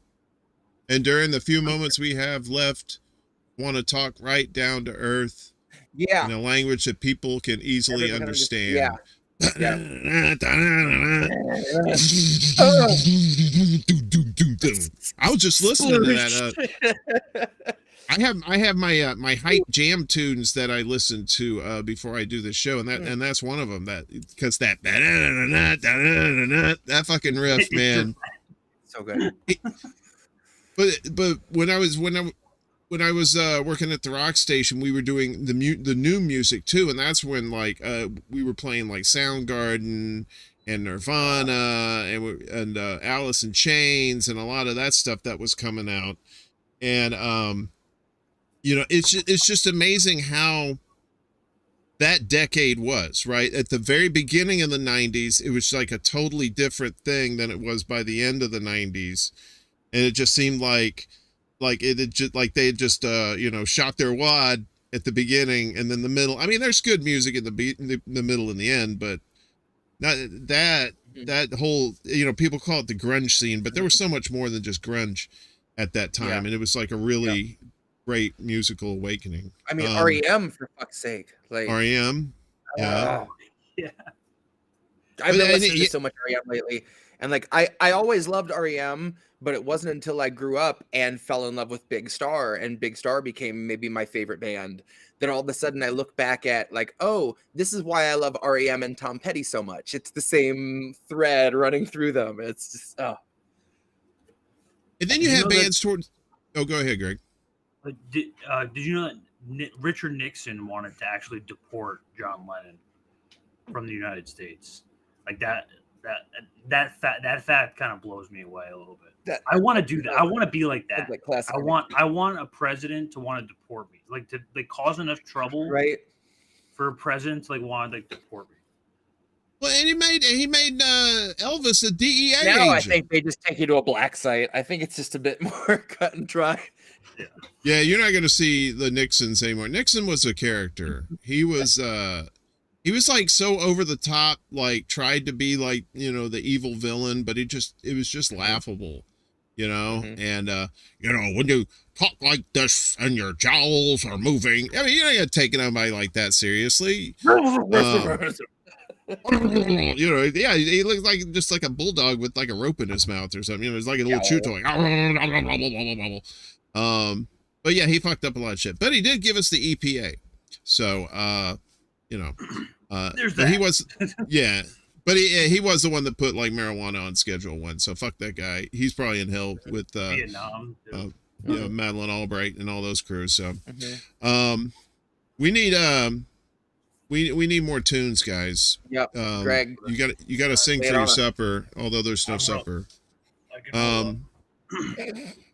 And during the few moments we have left, want to talk right down to earth. Yeah. In a language that people can easily understand. Yeah. Yeah. I was just listening to that. I have my hype jam tunes that I listen to before I do the show, and that's one of them. Because that fucking riff, man, so good. But when when I was working at the rock station, we were doing the new music too, and that's when like we were playing like Soundgarden and Nirvana and Alice in Chains and a lot of that stuff that was coming out. And you know, it's just amazing how that decade was, right? At the very beginning of the 90s, it was like a totally different thing than it was by the end of the 90s. And it just seemed like it had just like they had just you know, shot their wad at the beginning, and then the middle. I mean, there's good music in the middle and the end, but not that whole, you know, people call it the grunge scene, but there was so much more than just grunge at that time, and it was like a really great musical awakening. I mean, REM, for fuck's sake, like REM, yeah. I've been listening to so much REM lately, and like I always loved REM, but it wasn't until I grew up and fell in love with Big Star, and Big Star became maybe my favorite band. Then all of a sudden I look back at like, oh, this is why I love REM and Tom Petty so much. It's the same thread running through them. It's just And then you have bands towards. Oh, go ahead, Greg. Did you know that Richard Nixon wanted to actually deport John Lennon from the United States? Like that fact kind of blows me away a little bit. I want to do that. I want to be like that. Like I want a president to want to deport me. Like to like cause enough trouble, right? For a president to like want to like deport me. Well, and he made Elvis a DEA now agent. I think they just take you to a black site. I think it's just a bit more cut and dry. Yeah, you're not going to see the Nixons anymore. Nixon was a character. He was like so over the top, like tried to be like, you know, the evil villain, but it was just laughable, you know? And, you know, when you talk like this and your jowls are moving, I mean, you're not going to take anybody like that seriously. You know, yeah, he looks like just like a bulldog with like a rope in his mouth or something. You know, it's like a little chew toy. But yeah, he fucked up a lot of shit. But he did give us the EPA. So you know, there's that. He was yeah. But he was the one that put like marijuana on Schedule 1. So fuck that guy. He's probably in hell with Vietnam. You know, Madeleine Albright and all those crews. So we need we need more tunes, guys. Yep. Greg, you got to sing for your supper, although there's no supper.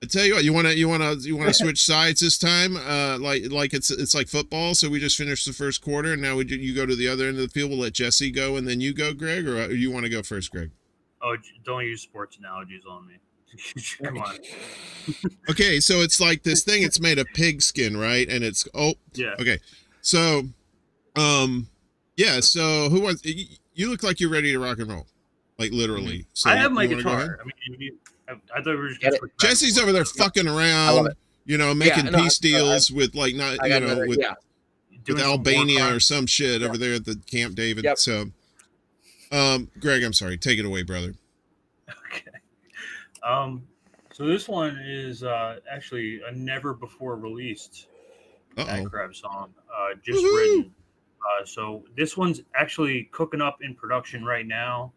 I tell you what, you want to switch sides this time? Like it's like football. So we just finished the first quarter, and now you go to the other end of the field. We'll let Jesse go, and then you go, Greg, or you want to go first, Greg? Oh, don't use sports analogies on me. Come on. Okay, so it's like this thing. It's made of pig skin, right? And it's yeah. Okay, so yeah. So who wants? You look like you're ready to rock and roll, like literally. So I have my guitar. I mean, I thought we were just Jesse's over there fucking around, you know, making peace deals with like with Albania or some shit over there at the Camp David. Yep. So, Greg, I'm sorry, take it away, brother. Okay. So this one is actually a never before released Crab song, just written. So this one's actually cooking up in production right now.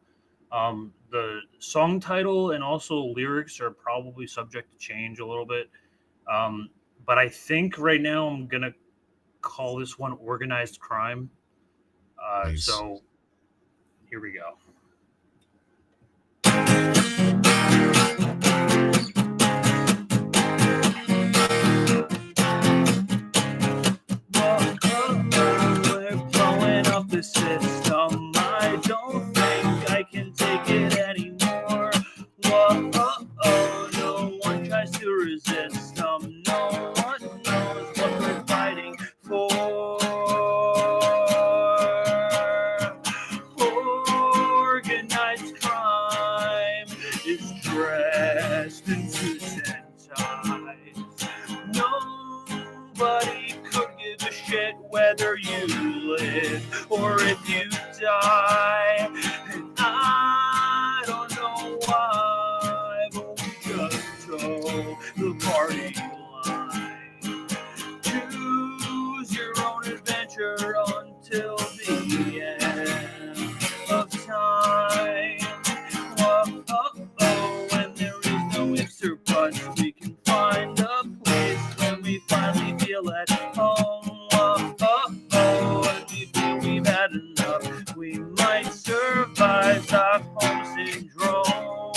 The song title and also lyrics are probably subject to change a little bit. But I think right now I'm going to call this one Organized Crime. Nice. So here we go. We're blowing up the system. I don't think I can take it anymore. Whoa, no one tries to resist them. No one knows what we're fighting for. Organized crime is dressed in suits and ties. Nobody could give a shit whether you live or if you die. And I don't know why, but we just toe the party line. Choose your own adventure until the end of time. Whoa, when there is no ifs or buts, we can find a place when we find feel at home. If you feel we've had enough, we might survive Stockholm Syndrome.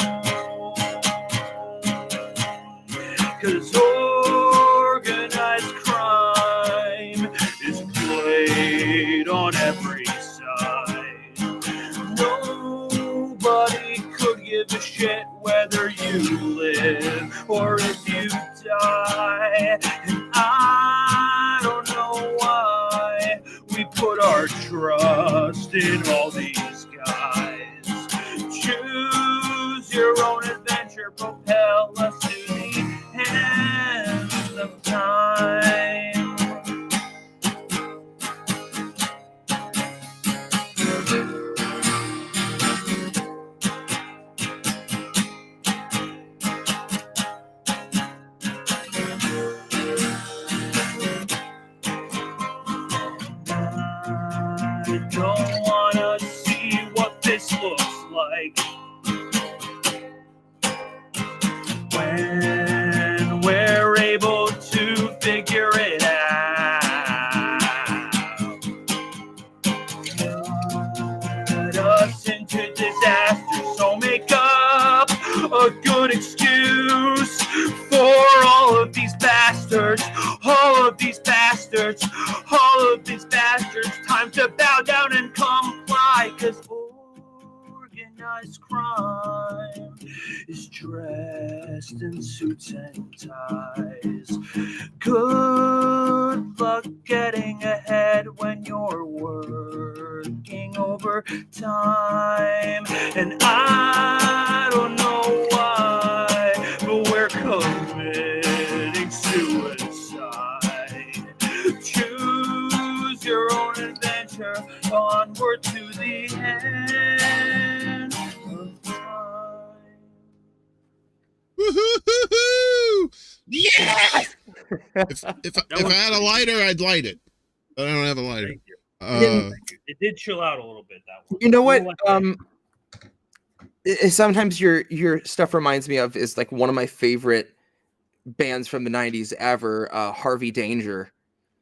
'Cause organized crime is played on every side. Nobody could give a shit whether you live or if you die. And I don't know why we put our trust in all these guys. Choose your own adventure, propel us to the end of time. I don't wanna see what this looks like when we're able to figure it out. Get us into disaster, so make up a good excuse for all of these bastards, all of these bastards, all of these bastards. Time to bow down and comply, 'cause organized crime is dressed in suits and ties. Good luck getting ahead when you're working overtime. And I don't know why, but we're committing suicide. Choose your own adventure, onward to the end of time. Woo-hoo-hoo-hoo! Yes! if I had a lighter, I'd light it. But I don't have a lighter. Thank you. Thank you. It did chill out a little bit, that one. You know what? Sometimes your stuff reminds me of is like one of my favorite bands from the 90s ever, Harvey Danger.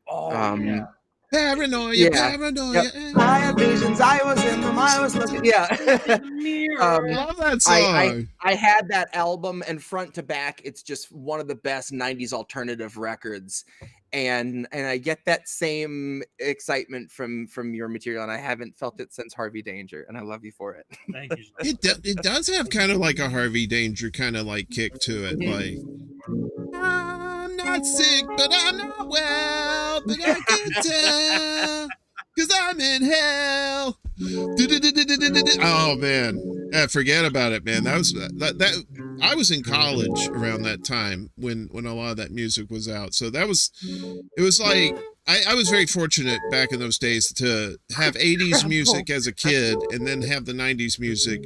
Oh, yeah. Paranoia, Yeah. paranoia. Yep. I had visions, I was in them, I was looking. Yeah. I love that song. I had that album, and front to back, it's just one of the best 90s alternative records. And I get that same excitement from your material, and I haven't felt it since Harvey Danger, and I love you for it. Thank you. It does have kind of like a Harvey Danger kind of like kick to it. Like, I'm not sick, but I'm not well, but I can tell, 'cause I'm in hell. Oh man, yeah, forget about it, man. That was that I was in college around that time when a lot of that music was out. So it was like I was very fortunate back in those days to have 80s music as a kid and then have the 90s music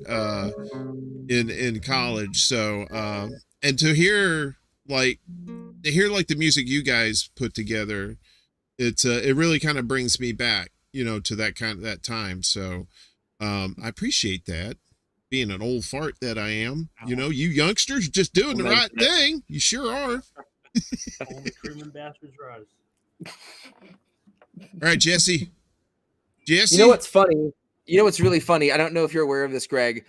in college. So and to hear like the music you guys put together, it really kind of brings me back, to that time. So I appreciate that, being an old fart that I am. You youngsters just doing the right thing. You sure are. Only cream and bastards rise. All right, Jesse. You know what's funny? You know what's really funny? I don't know if you're aware of this, Greg.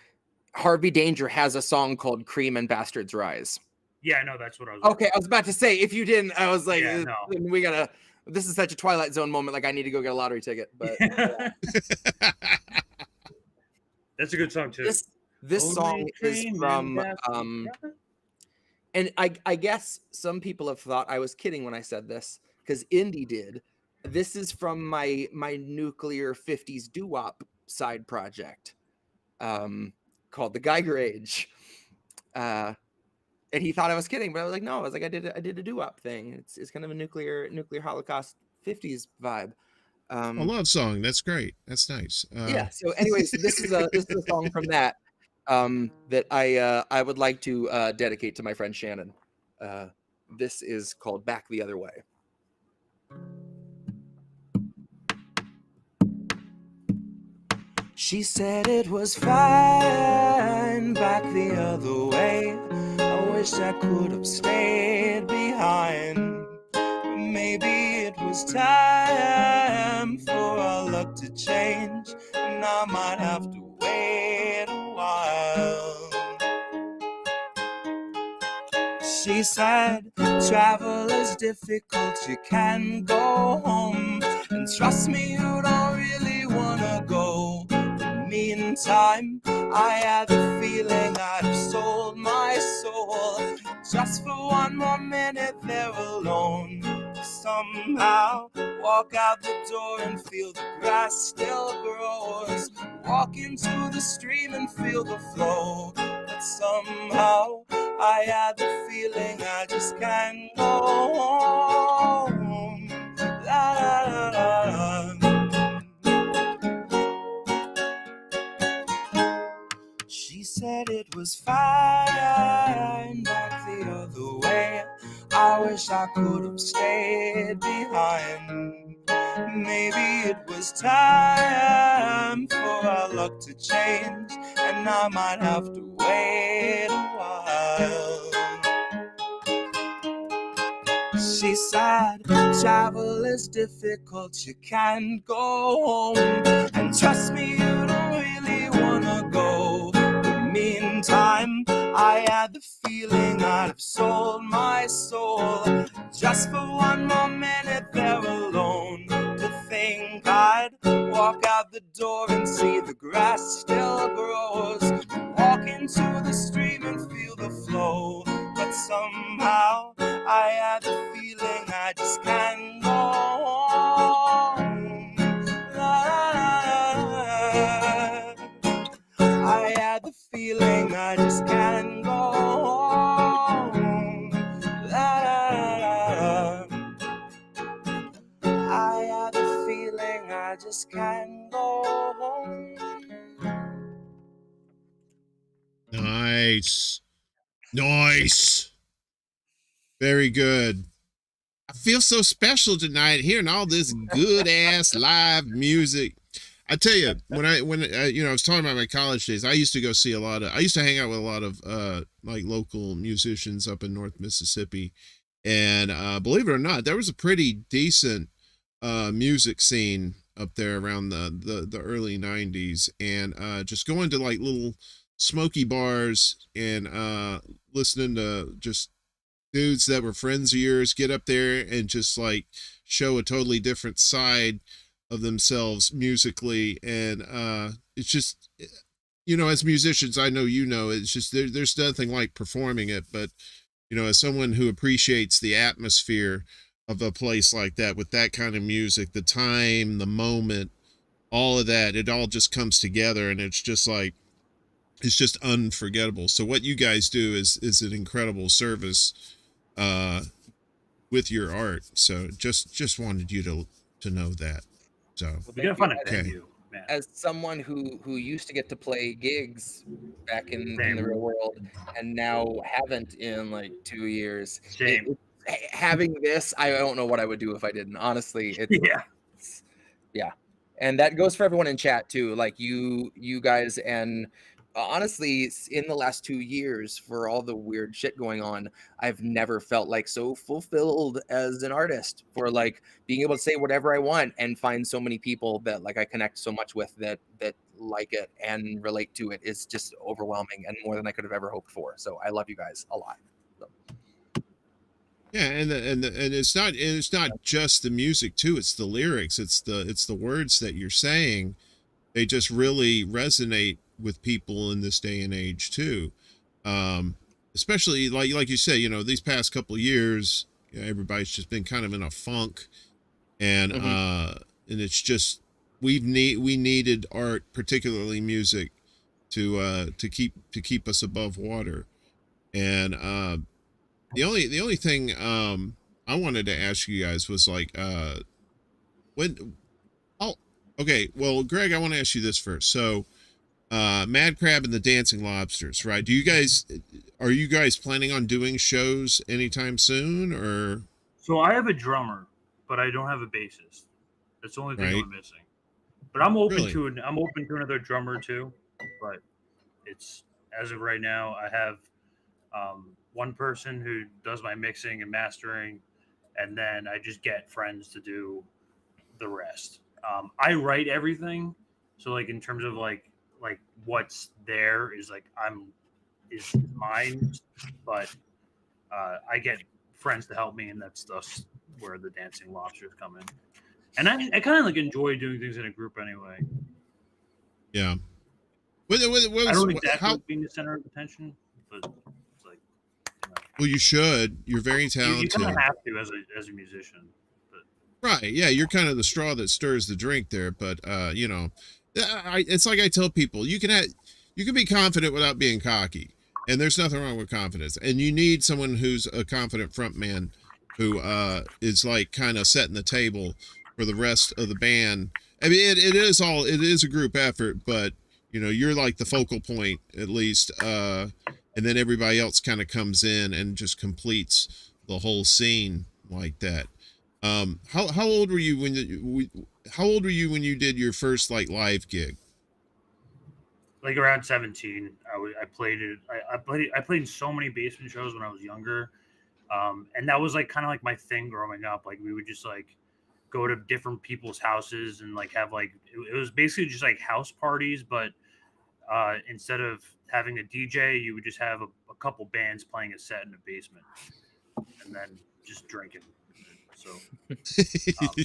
Harvey Danger has a song called "Cream and Bastards Rise." Yeah, I know, that's what I was. Okay, I was about to say, if you didn't, I was like, Yeah, no. we gotta. This is such a Twilight Zone moment. Like, I need to go get a lottery ticket. But yeah. That's a good song too. This song is from and I guess some people have thought I was kidding when I said this, because Indy did. This is from my nuclear 50s doo-wop side project, called The Geiger Age. And he thought I was kidding, but I was like, no, I did a doo-wop thing. It's kind of a nuclear Holocaust 50s vibe. A love song. That's great. That's nice. Yeah. So anyways, this is a song from that that I would like to dedicate to my friend Shannon. This is called "Back the Other Way." She said it was fine back the other way. I wish I could have stayed behind. Maybe it was time for our luck to change, and I might have to wait a while. She said, travel is difficult, you can go home. And trust me, you don't really wanna go. In the meantime, I had the feeling I'd have sold my soul just for one more minute there alone. Somehow, walk out the door and feel the grass still grows. Walk into the stream and feel the flow. But somehow, I had the feeling I just can't go home. La, la, la, la. She said it was fine back the other way. I wish I could have stayed behind. Maybe it was time for our luck to change, and I might have to wait a while. She said, travel is difficult, you can't go home. And trust me, you don't really wanna go. In the meantime, I had the feeling I'd have sold my soul just for one more minute there alone. To think I'd walk out the door and see the grass still grows. Walk into the stream and feel the flow. But somehow I had the feeling I just can't go home. La, la, la. I had the feeling I just can't go home. La, la, la. I had the feeling I just can't go home. Nice. Nice. Very good. I feel so special tonight hearing all this good ass live music. I tell you, when I was talking about my college days, I used to hang out with a lot of like local musicians up in North Mississippi. And believe it or not, there was a pretty decent music scene up there around the early 90s. And just going to like little smoky bars and listening to just dudes that were friends of yours get up there and just like show a totally different side of themselves musically. And it's just, as musicians, I know, it's just there's nothing like performing it. But as someone who appreciates the atmosphere of a place like that with that kind of music, the time, the moment, all of that, it all just comes together, and it's just like, it's just unforgettable. So what you guys do is an incredible service with your art. So just wanted you to know that. So we gotta find a venue, man. As someone who used to get to play gigs back in the real world and now haven't in like 2 years, having this, I don't know what I would do if I didn't. Honestly, yeah. And that goes for everyone in chat too. Like you guys, and honestly, in the last 2 years, for all the weird shit going on, I've never felt like so fulfilled as an artist, for like being able to say whatever I want and find so many people that like I connect so much with that like it and relate to it is just overwhelming and more than I could have ever hoped for. So I love you guys a lot. So. Yeah, and it's not just the music too, it's the lyrics, it's the words that you're saying. They just really resonate with people in this day and age too. Especially like you say, these past couple of years, everybody's just been kind of in a funk, and and it's just we needed art, particularly music, to keep us above water. And the only thing I wanted to ask you guys was like okay, well, Greg, I want to ask you this first. So Mad Crab and the Dancing Lobsters, right? Are you guys planning on doing shows anytime soon, or? So I have a drummer, but I don't have a bassist. That's the only thing I'm missing. But I'm open to another drummer too. But it's, as of right now, I have one person who does my mixing and mastering, and then I just get friends to do the rest. I write everything, so like in terms of like what's there is like is mine, but I get friends to help me, and that's where the Dancing Lobsters come in. And I kind of like enjoy doing things in a group anyway. Yeah. I don't exactly like being the center of attention, but it's like, well, you should. You're very talented. You kind of have to as a musician. But. Right. Yeah, you're kind of the straw that stirs the drink there. But it's like I tell people, you can be confident without being cocky, and there's nothing wrong with confidence. And you need someone who's a confident front man who is like kind of setting the table for the rest of the band. I mean, it is a group effort, but you're like the focal point at least, and then everybody else kind of comes in and just completes the whole scene like that. How old were you when you did your first like live gig? Like around 17. I played it. I played in so many basement shows when I was younger, and that was like kind of like my thing growing up. Like we would just like go to different people's houses and like have like it was basically just like house parties, but instead of having a DJ, you would just have a couple bands playing a set in the basement, and then just drinking. So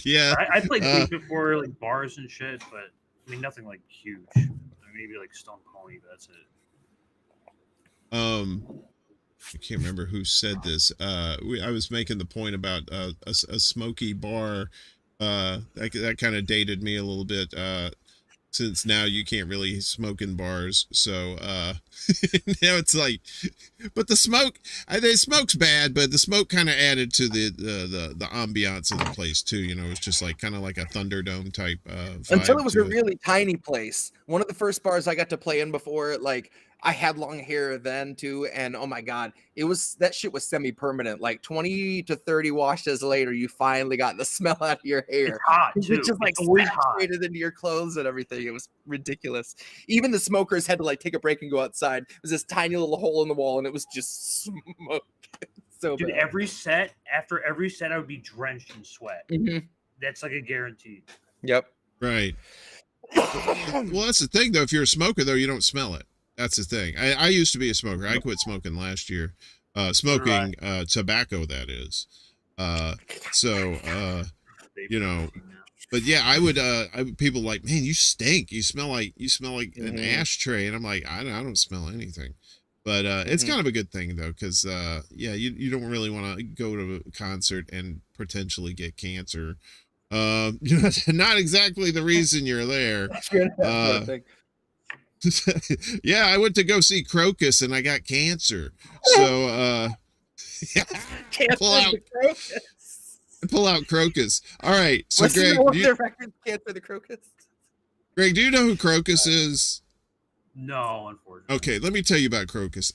yeah, I played gigs before, like bars and shit, but I mean nothing like huge. Maybe like Stone Pony. That's it. I can't remember who said this. I was making the point about a smoky bar. That kind of dated me a little bit. Since now you can't really smoke in bars, so now it's like, but the smoke's bad, but the smoke kind of added to the ambiance of the place too. It's just like kind of like a Thunderdome type vibe. Until it was a really tiny place. One of the first bars I got to play in before, like I had long hair then too, and oh my god, that shit was semi-permanent. Like 20 to 30 washes later, you finally got the smell out of your hair. It's hot too. It just like saturated into your clothes and everything. It was ridiculous. Even the smokers had to like take a break and go outside. It was this tiny little hole in the wall, and it was just smoke. So dude, bad. after every set, I would be drenched in sweat. Mm-hmm. That's like a guarantee. Yep. Right. Well, that's the thing though. If you're a smoker though, you don't smell it. That's the thing. I used to be a smoker. I quit smoking last year. Smoking tobacco, that is. But yeah, I would people like, man, you stink. You smell like an ashtray. And I'm like, I don't smell anything. But it's kind of a good thing though, because you don't really want to go to a concert and potentially get cancer. Not exactly the reason you're there. Yeah, I went to go see Crocus and I got cancer. So pull out Crocus. All right. So Greg, Greg, do you know who Crocus is? No, unfortunately. Okay, let me tell you about Crocus.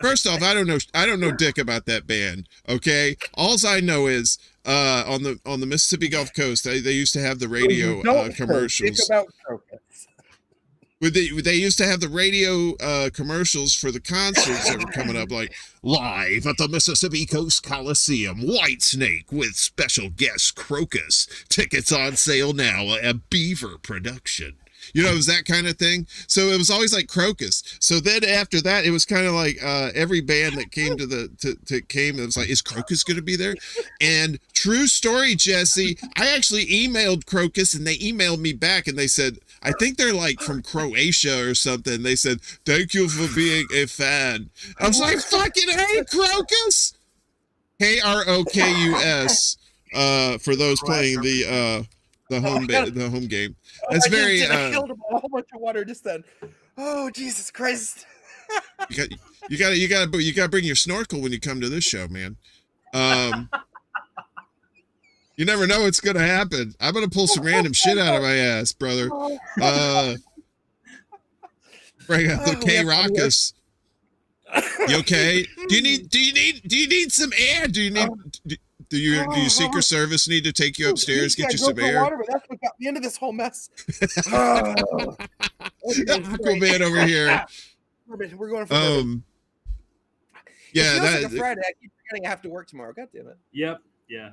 First off, I don't know dick about that band. Okay, alls I know is on the Mississippi Gulf Coast, they used to have the radio commercials. About Crocus. They used to have the radio commercials for the concerts that were coming up, like live at the Mississippi Coast Coliseum, Whitesnake with special guest Crocus. Tickets on sale now. A Beaver production. It was that kind of thing. So it was always like Crocus. So then after that, it was kind of like every band that came it was like, is Crocus going to be there? And true story, Jesse, I actually emailed Crocus and they emailed me back and they said, I think they're like from Croatia or something. They said, thank you for being a fan. I was like, fucking hey, Crocus. Krokus, for those playing the home game. That's very. I killed him a whole bunch of water just then. Oh Jesus Christ! You gotta bring your snorkel when you come to this show, man. You never know what's gonna happen. I'm gonna pull some random shit out of my ass, brother. Bring out the Krokus. You okay? Do you need some air? Do your Secret Service need to take you upstairs, get you some air? Water, but that's what got me into this whole mess. Aquaman over here. We're going for yeah, that like a Friday. I keep forgetting I have to work tomorrow. God damn it. Yep. Yeah.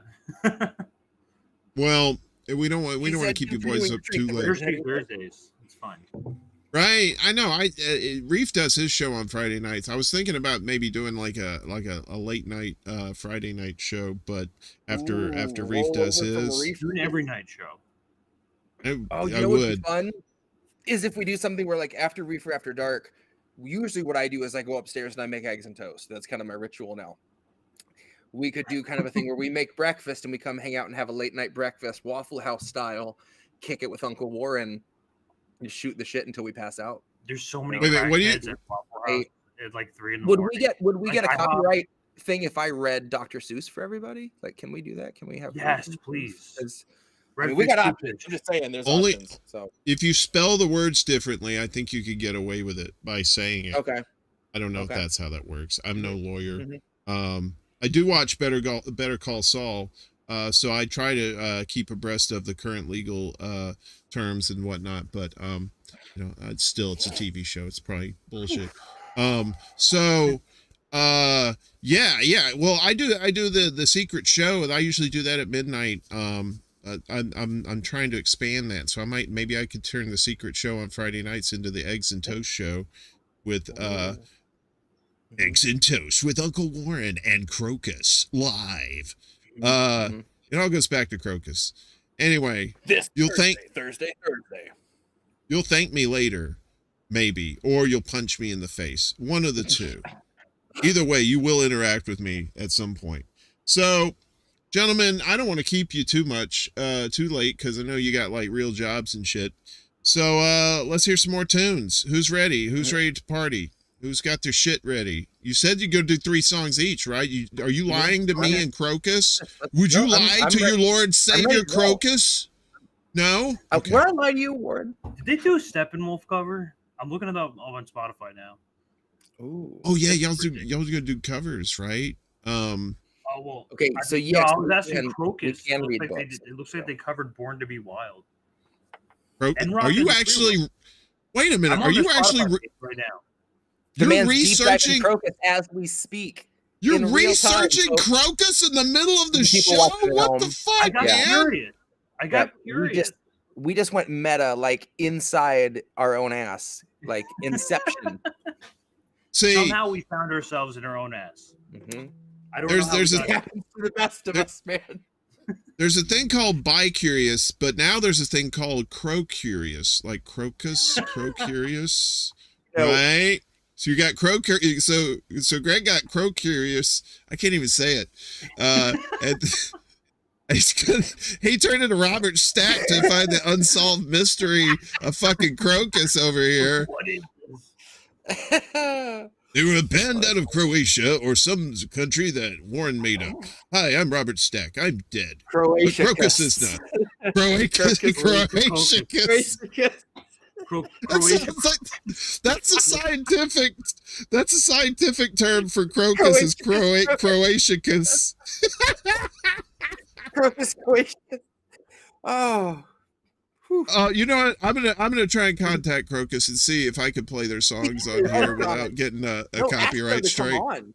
Well, we don't want to keep you boys up too late. Thursdays. It's fine. Right, I know. Reef does his show on Friday nights. I was thinking about maybe doing like a late night Friday night show, but after Reef does his, Do an every night show. You I know what'd be would. fun is if we do something where, like, after Reefer After Dark, usually what I do is I go upstairs and I make eggs and toast. That's kind of my ritual now. We could do kind of a thing where we make breakfast and we come hang out and have a late night breakfast, Waffle House style, kick it with Uncle Warren, and shoot the shit until we pass out. There's so many Wait, what do you- crackheads at Waffle House at like 3 in the Would morning. we get a Like, copyright thing if I read Dr. Seuss for everybody? Like, can we do that? Can we have? Yes, versions? please. 'Cause, I Red mean, we fish, got blue options. fish. I'm just saying, there's Only- options. So If you spell the words differently, I think you could get away with it by saying it. okay. I don't know if Okay. that's how that works. I'm no lawyer. Mhm. I do watch Better Call Saul, so I try to keep abreast of the current legal terms and whatnot. But it's a TV show. It's probably bullshit. Yeah. Well, I do the secret show, and I usually do that at midnight. I'm trying to expand that, so maybe I could turn the secret show on Friday nights into the Eggs and Toast show with Eggs and Toast with Uncle Warren and Crocus live. It all goes back to Crocus. Anyway, Thursday. you'll thank me later, maybe, or you'll punch me in the face. One of the two. Either way, you will interact with me at some point. So, gentlemen, I don't want to keep you too late, because I know you got like real jobs and shit. So let's hear some more tunes. Who's ready? Who's ready to party? Who's got their shit ready? You said you're going to do 3 songs each, right? Are you lying to me and Crocus? Would you lie to your Lord Savior Crocus? No? Okay. Where am I to you, Warren? Did they do a Steppenwolf cover? I'm looking it up on Spotify now. Ooh. Oh yeah, y'all gonna do covers, right? Oh well. Okay, so I was asking Crocus. we can read It books. looks like they covered "Born to Be Wild." Are you actually? Wait a minute. Are you actually right now? The You're man's deep diving researching Crocus as we speak. You're in real time, researching so- Crocus in the middle of the People show? watching at What the home. fuck, I got man? curious. I got Yeah, curious. We just went meta, like inside our own ass, like Inception. See, Somehow we found ourselves in our own ass. Mhm. I don't There's- know how there's we a- got It happens to the best of us, man. there's a thing called bi-curious, but now there's a thing called crow-curious, like crocus, crow-curious, No. right? So you got so Greg got crow-curious. I can't even say it. And he turned into Robert Stack to find the unsolved mystery of fucking Crocus over here. What is this? They were a band out of Croatia or some country that Warren made up. Hi, I'm Robert Stack. I'm dead. Croatia. But Crocus is not. Croatia. That's a scientific term for crocus is Croatiacus. Crocus. Oh. You know what? I'm gonna try and contact Crocus and see if I can play their songs on here without getting a No, ask them copyright to strike. come on.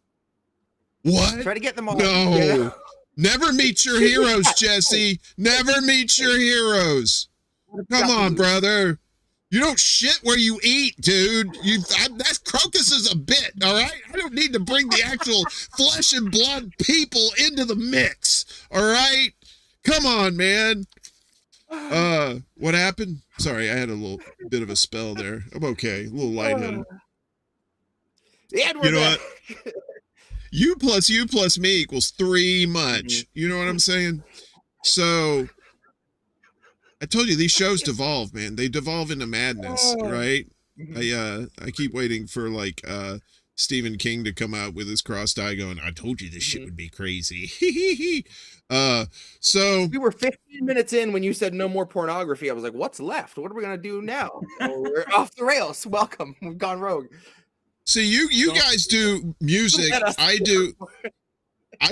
What? Try to get them on. No. you know? Never meet your heroes, Jesse. Never meet your heroes. Come on, brother. You don't shit where you eat, dude. That's Crocus is a bit, all right? I don't need to bring the actual flesh and blood people into the mix, all right? Come on, man. What happened? Sorry, I had a little bit of a spell there. I'm okay. A little lightheaded. Yeah, You know what? You plus me equals 3 much. You know what I'm saying? So I told you these shows devolve, man. They devolve into madness, right? I keep waiting for like Stephen King to come out with his crossed eye going, I told you this shit would be crazy. So we were 15 minutes in when you said no more pornography. I was like, what's left? What are we gonna do now? Oh, we're off the rails. Welcome. We've gone rogue. So you guys do music. I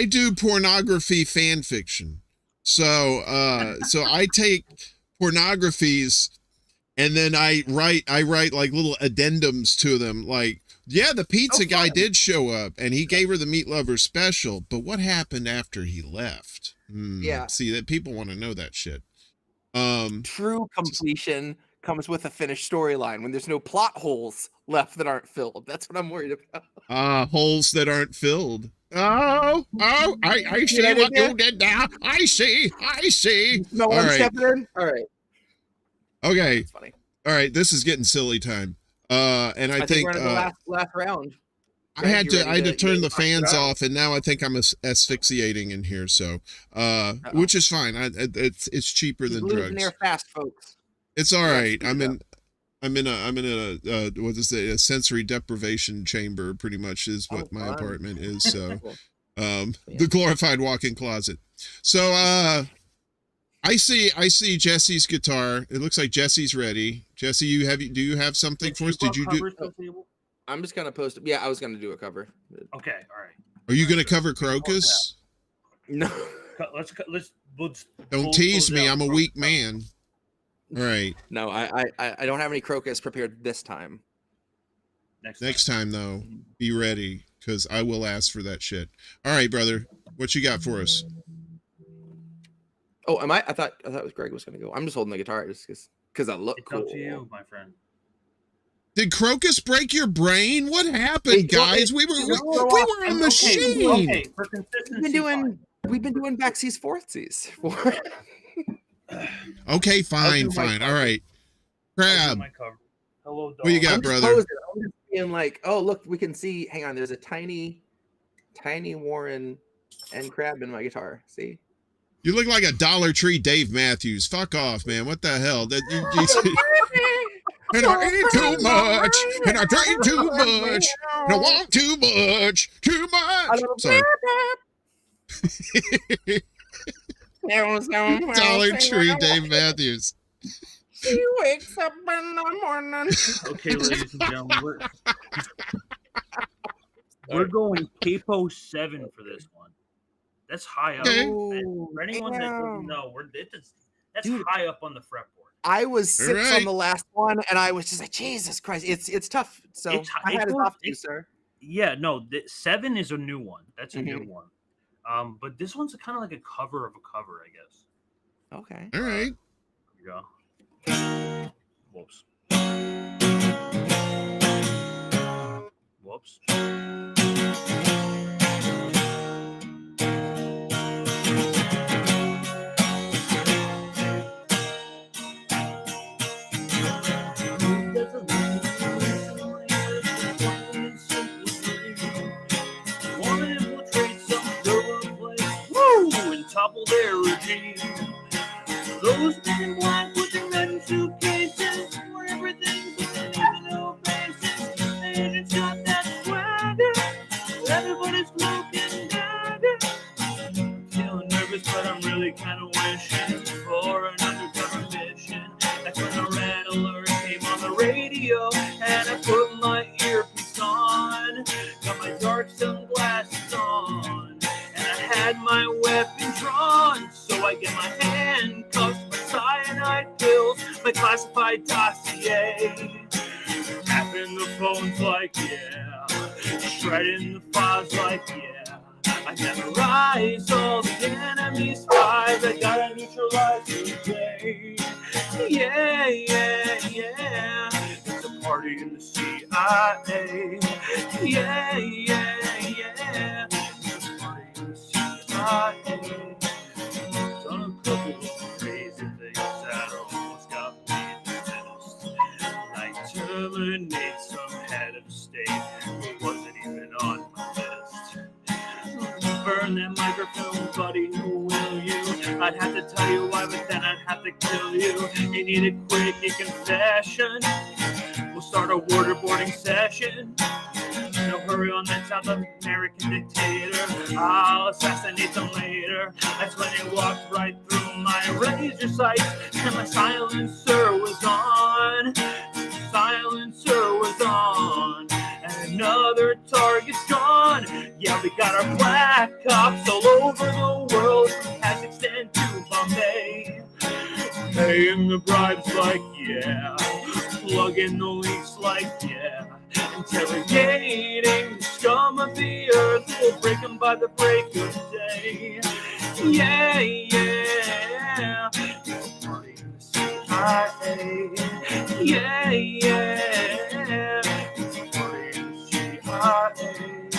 do pornography fan fiction. So I take pornographies and then I write like little addendums to them, like Yeah, the pizza guy fun. did show up, and he gave her the meat lover special. But what happened after he left? Yeah. See, that people want to know that shit. True completion comes with a finished storyline when there's no plot holes left that aren't filled. That's what I'm worried about. Holes that aren't filled. I see that what in there? you did now. I see. No All one right. stepping in? All right. Okay. That's funny. All right. This is getting silly time. And I think we're in the last round. I had to turn the fans round? off, and now I think I'm asphyxiating in here. So, which is fine. It's cheaper He's than losing drugs. there fast, folks. It's all right. I'm in a what is it? A sensory deprivation chamber. Pretty much is what my apartment is. So, the glorified walk-in closet. So, I see Jesse's guitar. It looks like Jesse's ready. Jesse, do you have something for us? Did you do? I'm just gonna post it. Yeah, I was gonna do a cover. Okay, all right. Are you gonna cover Crocus? No. Let's Don't tease me. I'm a weak man. All right. No, I don't have any Crocus prepared this time. Next time though, be ready because I will ask for that shit. All right, brother. What you got for us? Oh, am I? I thought Greg was gonna go. I'm just holding the guitar just because I look cool. Up to you, my friend. Did Crocus break your brain? What happened, guys? We were a machine. Okay, for consistency. We've been doing backsies, fourthsies. Okay, fine. All right. Crab. Hello, dog. What you got, I'm brother? just being like, oh look, we can see. Hang on, there's a tiny Warren and Crab in my guitar. See? You look like a Dollar Tree Dave Matthews. Fuck off, man. What the hell? And I eat too much, and I drink too much, and I want too much. Sorry. Dollar Tree Dave Matthews. She wakes up in the morning. Okay, ladies and gentlemen, we're going capo 7 for this one. That's high up. Okay. For anyone that doesn't know, that's high up on the fretboard. I was 6 right. on the last one, and I was just like, Jesus Christ, it's tough. So I had it off to you, sir. Yeah, no, 7 is a new one. That's a new one. But this one's kind of like a cover of a cover, I guess. Okay. All right. Here we go. Whoops. Topple their regime. Those men in black with their men suitcases, where everything's within even no faces. They just shot that swagger. Everybody's smoking dagger. Feeling nervous, but I'm really kind of wishing for an undercover mission. That's when a red alert came on the radio, and I put my earpiece on, got my dark sunglasses on. Had my weapon drawn, so I get my handcuffs, my cyanide pills, my classified dossier. Tapping the phones like, yeah. Shredding the files like, yeah. I memorize all the enemy's spies. I gotta neutralize today. Yeah. It's a party in the CIA. Yeah. Done a couple of crazy things that almost got me dismissed. I terminate some head of state who wasn't even on my list. Burn that microphone, buddy, who will you? I'd have to tell you why, but then I'd have to kill you. You need a quickie confession. We'll start a waterboarding session. No hurry on that South American dictator. I'll assassinate them later. That's when they walked right through my razor sights, and my silencer was on. And another target's gone. Yeah, we got our black ops all over the world, from Kazakhstan to Bombay. Paying the bribes like, yeah. Plugging the leaks like, yeah. interrogating the scum of the earth. We'll break them by the break of day. Yeah, yeah. Party in the CIA. Yeah, yeah. Party in the CIA.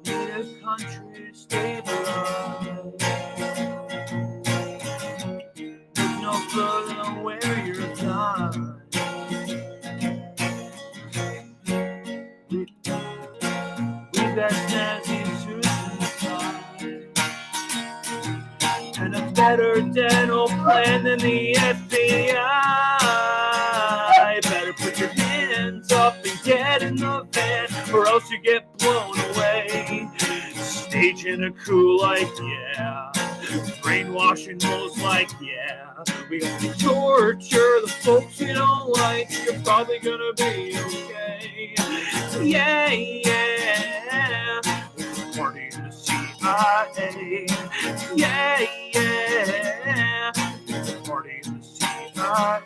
Need a country stabilized. There's no further than where you're gone. We've got Nancy suicide and a better dental plan than the FBI. Better put your hands up and get in the van, or else you get blown away. Staging a coup like, yeah. Brainwashing those like, yeah. We got to torture the folks you don't like. You're probably gonna be okay. Yeah, yeah. Party in the CIA. Yeah, yeah. Party in the CIA.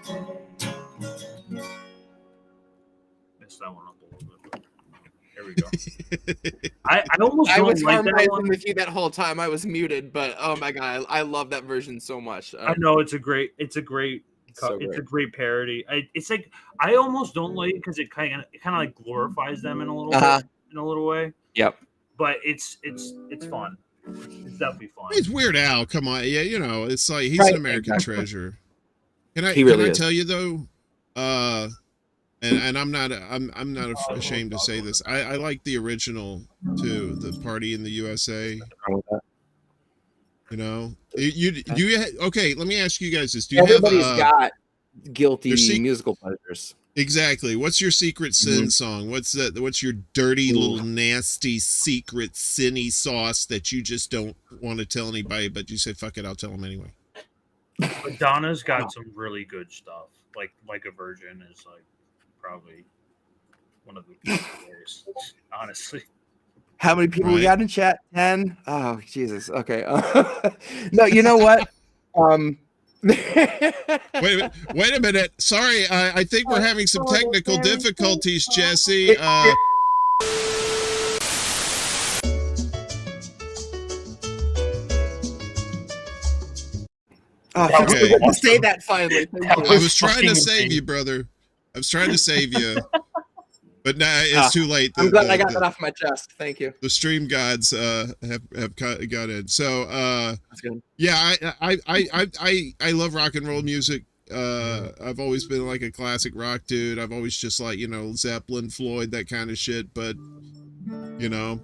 Missed that one up a little bit, but there we go. I almost I don't was like that harmonizing one. with you that whole time. I was muted, but oh my god, I love that version so much. I know it's a great parody. It's like I almost don't like it because it kind of like glorifies them in a little bit, in a little way. Yep. But it's fun. It's definitely fun. It's Weird Al. Come on, yeah, you know, it's like he's Right, an American exactly. treasure. Can I He really can I is. tell you though? And I'm not ashamed to say this. I like the original too, the Party in the USA. You know, okay. Let me ask you guys this: do you Everybody's have got guilty your musical pleasures. exactly? What's your secret sin song? What's that? What's your dirty little nasty secret sinny sauce that you just don't want to tell anybody, but you say fuck it, I'll tell them anyway? Madonna's got some really good stuff. Like a Virgin is like probably one of the worst, honestly. How many people we Right. got in chat? 10? Oh, Jesus. Okay. No, you know what? Wait a minute. Sorry, I think we're having some technical difficulties, Jesse. Oh, Okay. okay. Say that finally. Thank you. I was trying to save you, brother. I was trying to save you, but now it's too late. I'm glad I got that off my chest. Thank you. The stream gods have got in. So That's good. yeah, I love rock and roll music. I've always been like a classic rock dude. I've always just like, you know, Zeppelin, Floyd, that kind of shit. But you know,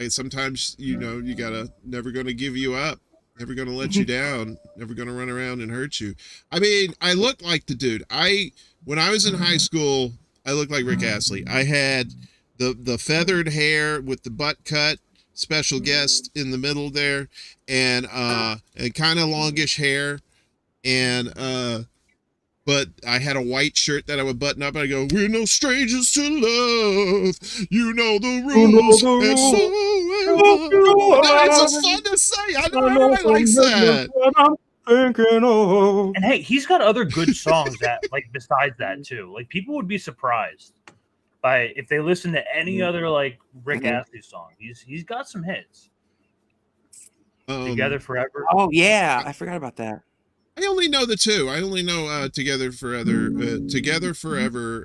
sometimes, you know, you gotta never gonna give you up. Never gonna let you down. Never gonna run around and hurt you. I mean, I look like the dude. When I was in high school, I looked like Rick Astley. I had the feathered hair with the butt cut, special guest in the middle there, and kind of longish hair, and but I had a white shirt that I would button up, and I go, "We're no strangers to love. You know the rules." And so it's just fun to say. I know everybody likes that. And hey, he's got other good songs that like besides that too. Like people would be surprised by if they listen to any other like Rick Astley song. He's got some hits. Together Forever. Oh yeah, I forgot about that. I only know the two. I only know Together Forever,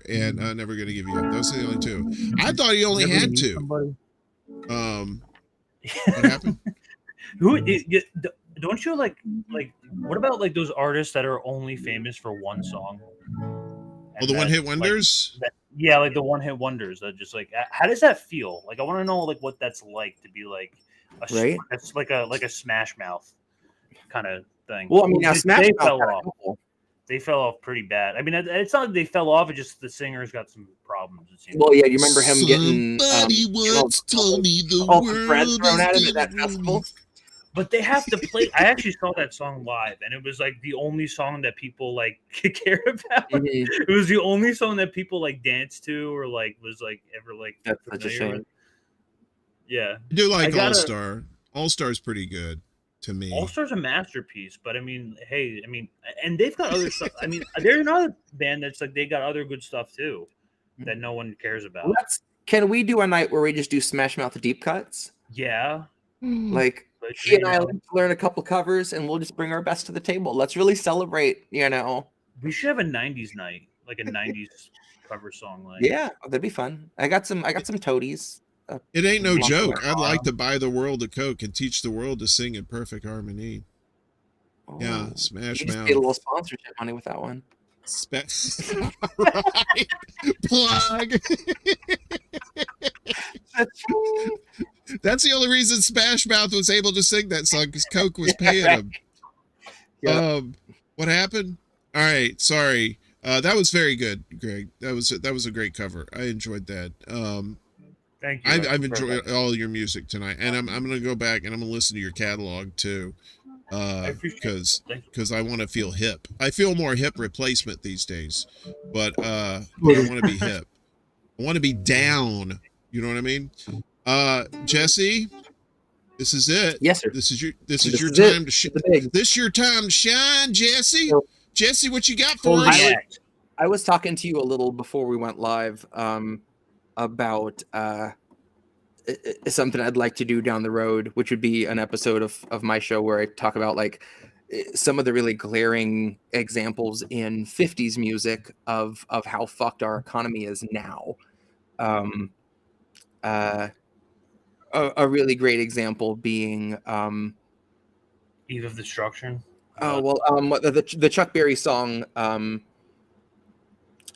and Never Gonna Give You Up. Those are the only two. I thought he only had two. What happened? Don't you like what about like those artists that are only famous for one song? Oh, the one hit wonders? Yeah, like the one hit wonders that just like how does that feel? Like I want to know like what that's like to be like Right? It's like a Smash Mouth kind of thing. Well, I mean, now Smash they Mouth fell had a off. couple. They fell off pretty bad. I mean, it's not like they fell off. It's just the singer's got some problems. It seems. Well, yeah, you remember him getting Somebody once told me the bread world thrown at him is at that giving festival. But they have to play. I actually saw that song live, and it was like the only song that people like care about. It was the only song that people like danced to or like was like ever like. That's such a shame. With. Yeah, I do like All Star. All Star's pretty good to me. All Star's a masterpiece, but I mean, hey, I mean, and they've got other stuff. I mean, there's another band that's like they got other good stuff too. that no one cares about. Can we do a night where we just do Smash Mouth deep cuts? Yeah. Like But, she and I like to learn a couple covers, and we'll just bring our best to the table. Let's really celebrate, you know. We should have a 90s night, like a 90s cover song. Like, Yeah, that'd be fun. I got some toadies. It ain't no joke. I'd like to buy the world a Coke and teach the world to sing in perfect harmony. Yeah, Smash you just Mouth. get a little sponsorship money with that one. Right. Plug. That's the only reason Smash Mouth was able to sing that song, because Coke was paying him. Yep. What happened? All right, sorry. That was very good, Greg. That was a great cover. I enjoyed that. Thank you. I've enjoyed all your music tonight, and I'm gonna go back and I'm gonna listen to your catalog too, because I want to feel hip. I feel more hip replacement these days, but I don't want to be hip. I want to be down. You know what I mean? Jesse, this is it. Yes, sir. This is your time to shine. This your time to shine, Jesse. Jesse, what you got for us? I was talking to you a little before we went live about something I'd like to do down the road, which would be an episode of my show where I talk about like some of the really glaring examples in 50s music of how fucked our economy is now. A really great example being Eve of Destruction. The Chuck Berry song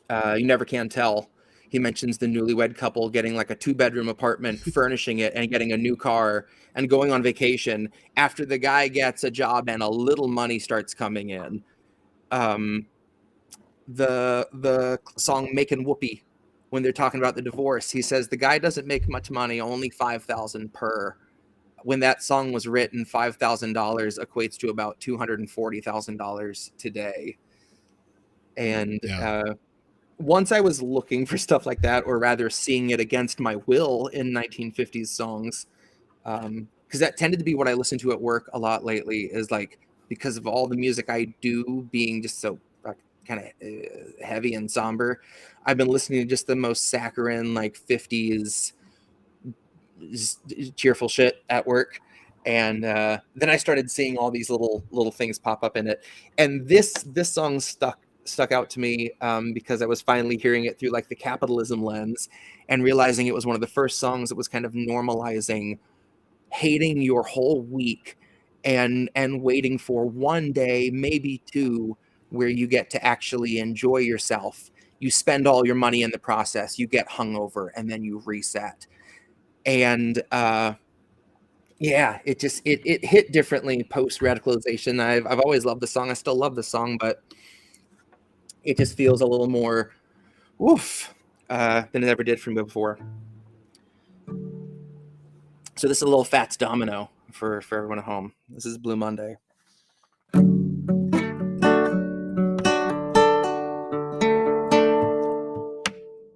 You Never Can Tell. He mentions the newlywed couple getting like a 2-bedroom apartment, furnishing it, and getting a new car and going on vacation after the guy gets a job and a little money starts coming in. The song Makin' Whoopee, when they're talking about the divorce, he says the guy doesn't make much money, only $5,000 per. When that song was written, $5,000 equates to about $240,000 today. And once I was looking for stuff like that, or rather seeing it against my will in 1950s songs, because that tended to be what I listened to at work a lot lately, is like, because of all the music I do being just so kind of heavy and somber, I've been listening to just the most saccharine, like 50s cheerful shit at work. And then I started seeing all these little things pop up in it. And this song stuck out to me because I was finally hearing it through like the capitalism lens and realizing it was one of the first songs that was kind of normalizing hating your whole week and waiting for one day, maybe two, where you get to actually enjoy yourself. You spend all your money in the process, you get hungover, and then you reset. And it hit differently post radicalization. I've always loved the song. I still love the song, but it just feels a little more woof than it ever did for me before. So this is a little Fats Domino for everyone at home. This is Blue Monday.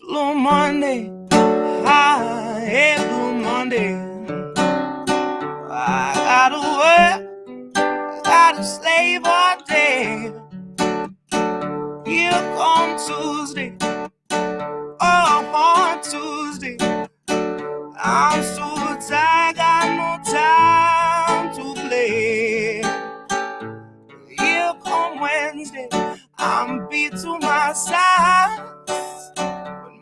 Blue Monday, hey, Blue Monday. I gotta work, gotta slave all day. Here come Tuesday, oh, on Tuesday. I'm so tired, got no time to play. Here come Wednesday, I'm beat to my side.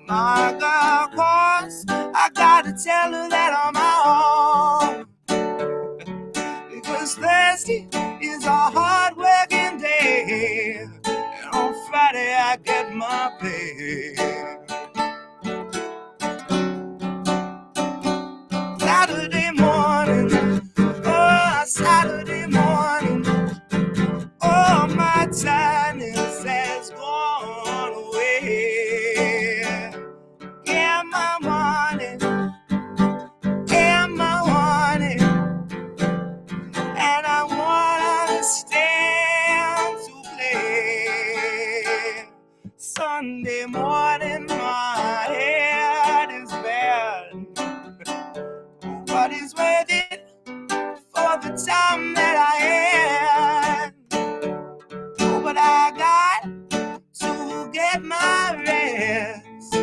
My girl calls, I gotta tell her that I'm out. Because Thursday is a hard working day, and on Friday I get my pay. Saturday morning, oh, Saturday morning, oh, my tiredness has gone away. Am I wanting? Am I wanting? And I wanna stand to play. Sunday morning, my head is bad, but it's worth it for the time that I had. Oh, but I got to get my rest.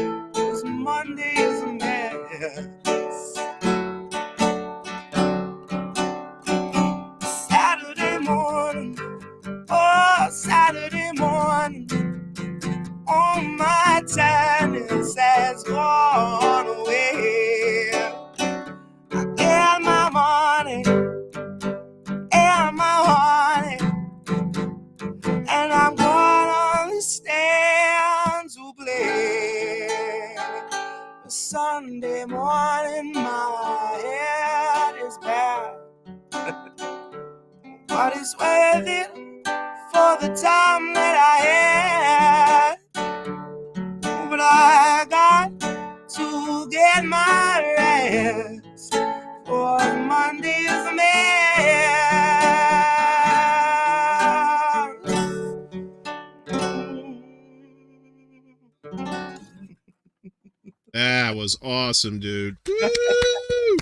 was worth it for the time that I had. But I got to get my rest, for Monday's a That was awesome, dude. Woo!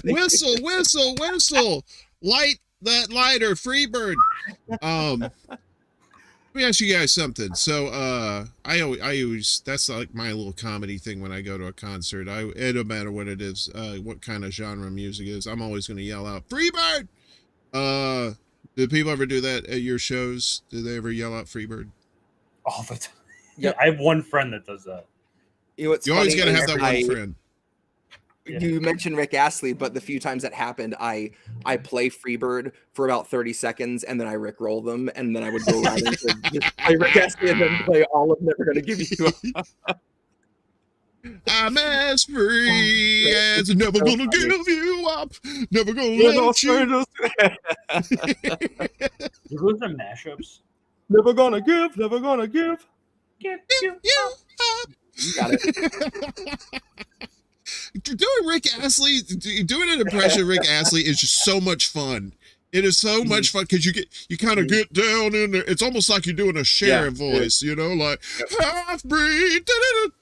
Whistle, whistle, whistle. Light that lighter, Freebird. Let me ask you guys something. So I always that's like my little comedy thing when I go to a concert. It don't matter what it is, what kind of genre music is, I'm always gonna yell out Freebird. Do people ever do that at your shows? Do they ever yell out Freebird? All the time. Yep. I have one friend that does that. You know, what's You always funny gotta is have that one friend. You mentioned Rick Astley, but the few times that happened, I play Freebird for about 30 seconds and then I Rickroll them, and then I would go right into just play Rick Astley and then play all of Never Gonna Give You Up. I'm as free as never gonna give you up, never gonna let you. You go to the mashups. Never gonna give, never gonna give. Give You up. You got it. Doing Rick Astley, doing an impression of Rick Astley is just so much fun. It is so much fun because you kind of get down in there. It's almost like you're doing a Cher voice, you know, like half breed,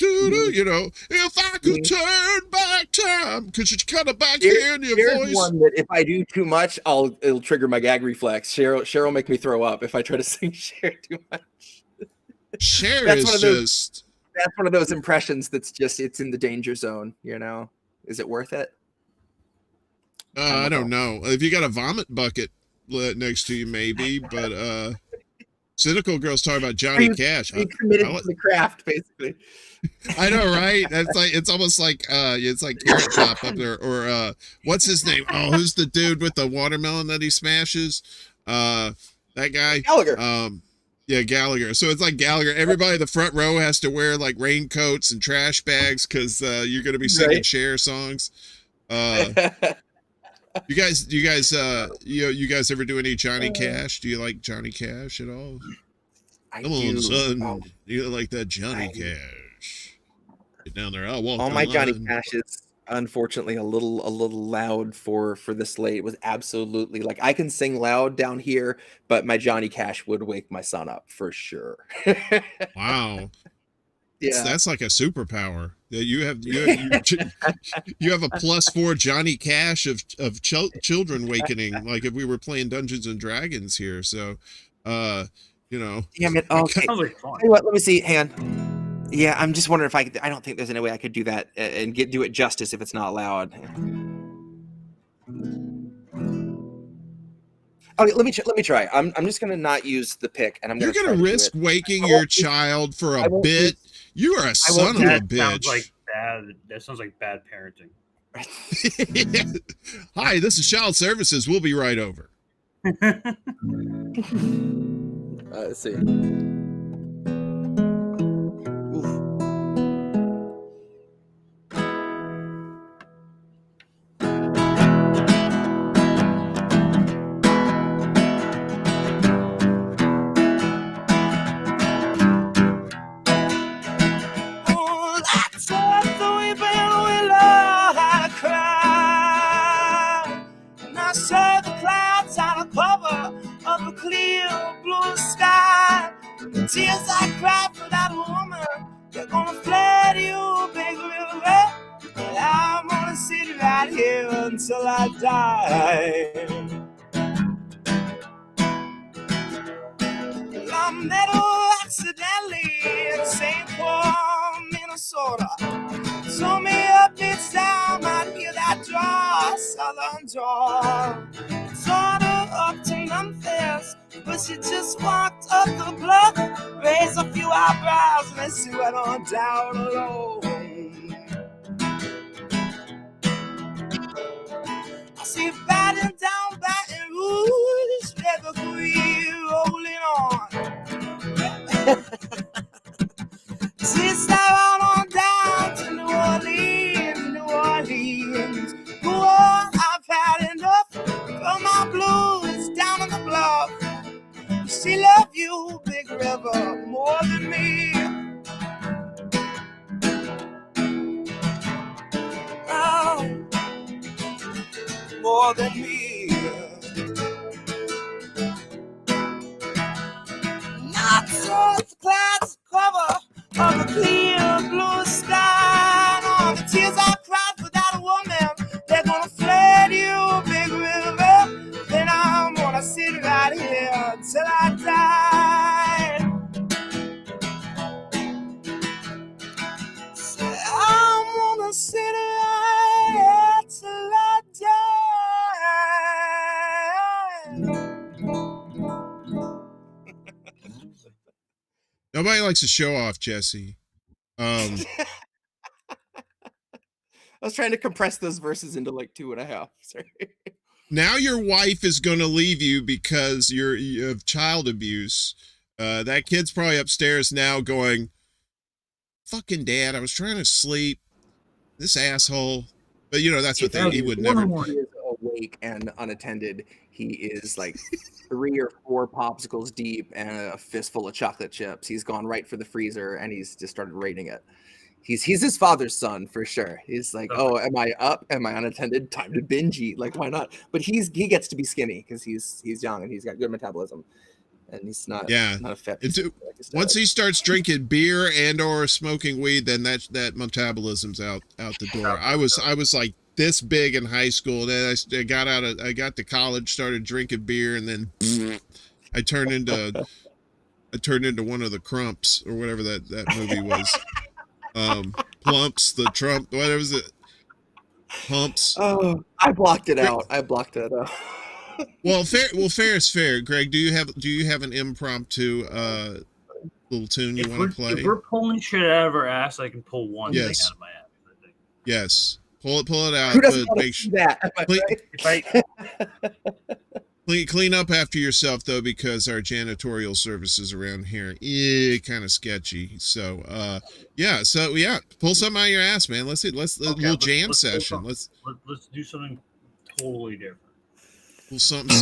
you know. If I could turn back time, because you kind of back here in your voice. One that if I do too much, it'll trigger my gag reflex. Cher will make me throw up if I try to sing Cher too much. Cher That's is one of those- just. That's one of those impressions that's just it's in the danger zone. You know, is it worth it? I don't know. If you got a vomit bucket next to you, maybe. But Cynical Girl's talking about Johnny Cash. Be committed to the craft, basically. I know, right? That's like it's almost like it's like Carrot Top up there, or what's his name? Oh, who's the dude with the watermelon that he smashes? That guy. Gallagher. Yeah, Gallagher. So it's like Gallagher. Everybody in the front row has to wear like raincoats and trash bags because you're going to be singing Cher songs. You guys ever do any Johnny Cash? Do you like Johnny Cash at all? Come on, son. You like that Johnny Cash? Get down there. I'll walk. All the my Johnny line. Cash is unfortunately a little loud for this late. It was absolutely like I can sing loud down here, but my Johnny Cash would wake my son up for sure. Wow. Yeah, That's like a superpower. You have you have a +4 Johnny Cash of children wakening, like if we were playing Dungeons and Dragons here. So you know. Damn it. Okay. Sounds like fun. Tell you what, let me see. Hang on. Yeah, I'm just wondering if I don't think there's any way I could do that and do it justice if it's not loud. Okay, let me try. I'm just gonna not use the pick, and You're gonna risk waking your child for a bit. You are a son of a That bitch. sounds like bad. That sounds like bad parenting. Hi, this is Child Services. We'll be right over. Let's see. Tears I cry for that woman, they're gonna flood you, big river. And I'm gonna sit right here until I die. I met her accidentally in St. Paul, Minnesota. Told me up it's down, I'd hear that draw, southern draw. Told her up to Memphis, but she just walked up the bluff, raised a few eyebrows, and then she went on down alone. I see riding down Baton Rouge, River Green rolling on. She started on down to New Orleans, New Orleans. Go on, I've had enough of my blues down on the She love you, Big River, more than me. Oh, more than me. Not so the clouds cover of a clear blue sky. And all the tears I cried without a woman, they're gonna flood you, Big River. Then I'm gonna sit right here till I die. I'm gonna sit right here till I die. Nobody likes to show off, Jesse. I was trying to compress those verses into like 2.5. Sorry. Now your wife is going to leave you because you have child abuse. That kid's probably upstairs now going, fucking dad, I was trying to sleep. This asshole. But you know, that's what he would never. He is awake and unattended. He is like 3 or 4 popsicles deep and a fistful of chocolate chips. He's gone right for the freezer and he's just started raiding it. He's his father's son for sure. He's like, oh, am I up? Am I unattended? Time to binge eat. Like, why not? But he gets to be skinny because he's young and he's got good metabolism, and he's not not a fat. Once he starts drinking beer and or smoking weed, then that metabolism's out the door. I was like this big in high school. Then I got to college, started drinking beer, and then I turned into one of the Crumps or whatever that movie was. Plumps, the Trump, what was it? Humps. Oh, I blocked it out. Well, fair is fair. Greg, do you have an impromptu little tune you want to play? If we're pulling shit out of our ass, I can pull one thing Yes. out of my ass, I think. Yes. Pull it out. Who doesn't but want to see that? Clean up after yourself though, because our janitorial services around here kind of sketchy. So pull something out of your ass, man. Let's little jam session. Let's do something totally different. Pull something.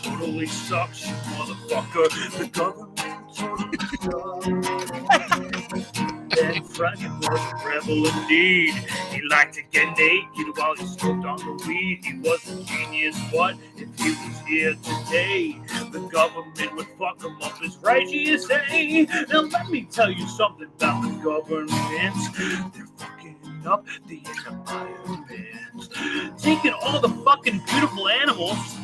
Totally sucks, you motherfucker. The government totally sucks. And Frankie was a rebel indeed. He liked to get naked while he smoked on the weed. He was a genius, but if he was here today, the government would fuck him up as right, you say. Now let me tell you something about the government. They're fucking up the environment, taking all the fucking beautiful animals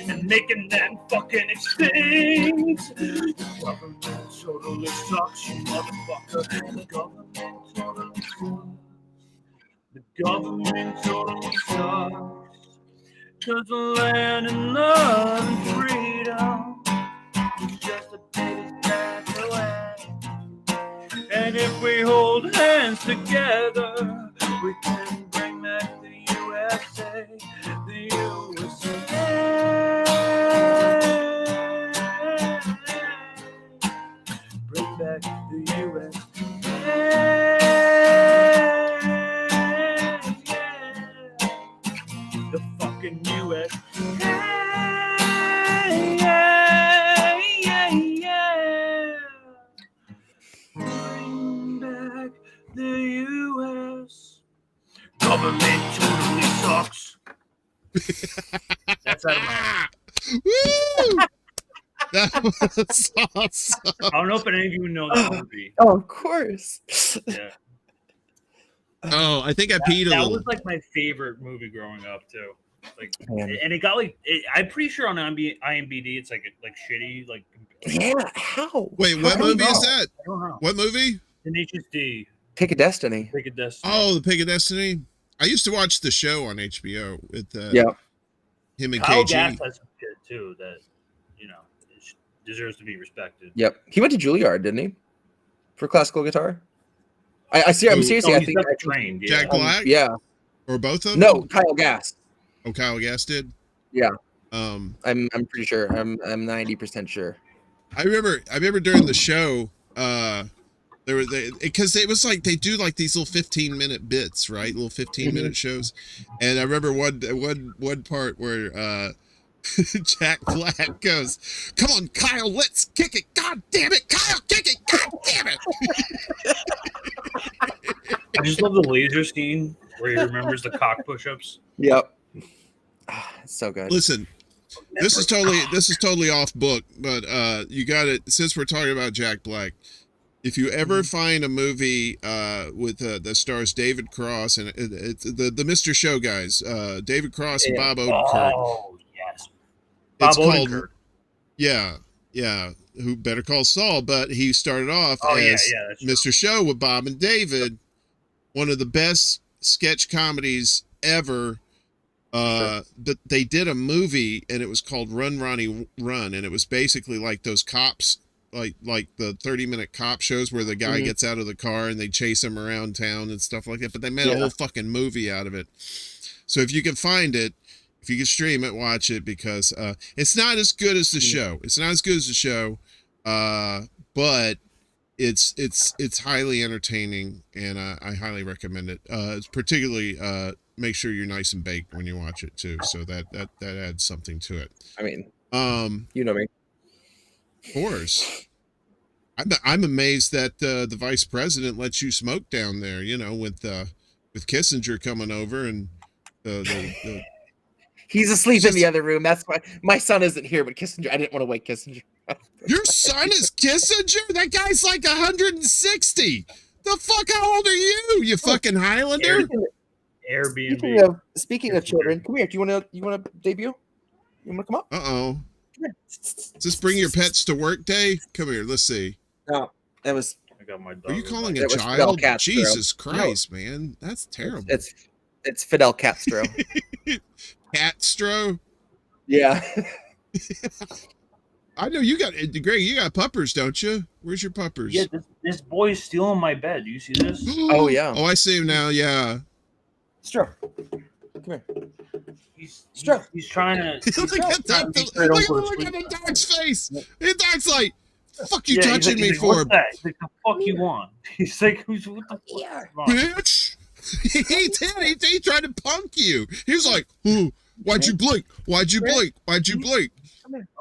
and making them fucking extinct. The government totally sucks, you motherfucker. The government totally sucks. The government totally sucks. 'Cause the land and love and freedom is just a baby's breath away. And if we hold hands together, we can bring back the USA. The USA. Bring back the USA. The fucking USA. Bring back the US. Government totally sucks. That's out of my head. Woo! That was awesome. I don't know if any of you know that movie. Oh, of course. Yeah. Oh, I think I peed a that little. was like my favorite movie growing up too. Like, Man. and it got like I'm pretty sure on IMDb it's like shitty. Like, Yeah, how? Wait, what How do you movie is know? that? I don't know. What movie? Tenacious D. Pick a Destiny. Take a Destiny. Oh, The Pig of Destiny. I used to watch the show on HBO with Yeah. him and Kyle KG. Gass has some shit too that deserves to be respected. Yep. He went to Juilliard, didn't he? For classical guitar. I'm seriously. Oh, I he's think definitely trained. Yeah. Jack Black? yeah. Or both of them? No, Kyle Gass. Oh, Kyle Gass did? Yeah. Um, I'm pretty sure. I'm 90% sure. I remember during the show, there were because it was like they do like these little 15-minute bits, right? Little 15-minute shows, and I remember one part where Jack Black goes, "Come on, Kyle, let's kick it! God damn it, Kyle, kick it! God damn it!" I just love the laser scene where he remembers the cock push-ups. Yep. So good. Listen, this is totally off book, but you got it. Since we're talking about Jack Black, if you ever find a movie with that stars David Cross and it's the Mr. Show guys, David Cross and Bob Odenkirk. Oh yes, Bob Odenkirk. Called, yeah. Who Better Call Saul? But he started off as Mr. Show with Bob and David, one of the best sketch comedies ever. But they did a movie and it was called Run Ronnie Run, and it was basically like those cops, like the 30-minute cop shows where the guy gets out of the car and they chase him around town and stuff like that. But they made a whole fucking movie out of it. So if you can find it, if you can stream it, watch it, because it's not as good as the show. It's not as good as the show, but it's highly entertaining, and I highly recommend it. It's particularly make sure you're nice and baked when you watch it too, so that adds something to it. I mean, you know me. Of course. I'm amazed that the vice president lets you smoke down there. You know, with Kissinger coming over and the He's asleep in the other room. That's why my son isn't here. But Kissinger, I didn't want to wake Kissinger up. Your son is Kissinger? That guy's like 160. The fuck? How old are you? You fucking Highlander? Airbnb. Speaking of children, come here. Do you want to debut? You want to come up? Uh-oh. Is this bring your pets to work day? Come here. Let's see. No, that was. I got my dog. Are you calling a It was child? Fidel Castro. Jesus Christ, man. That's terrible. It's Fidel Castro. Castro? Yeah. I know you got, Greg, you got puppers, don't you? Where's your puppers? Yeah, this boy's stealing my bed. Do you see this? Oh, yeah. Oh, I see him now, yeah. Stro. Come here. He's trying to. Look at the dog's face. The dog's like, fuck you touching me like, for? What's that? He's like, the fuck you want? He's like, what the fuck? Bitch. He tried to punk you. He was like, "Ooh, why'd you blink? Why'd you blink? Why'd you blink?"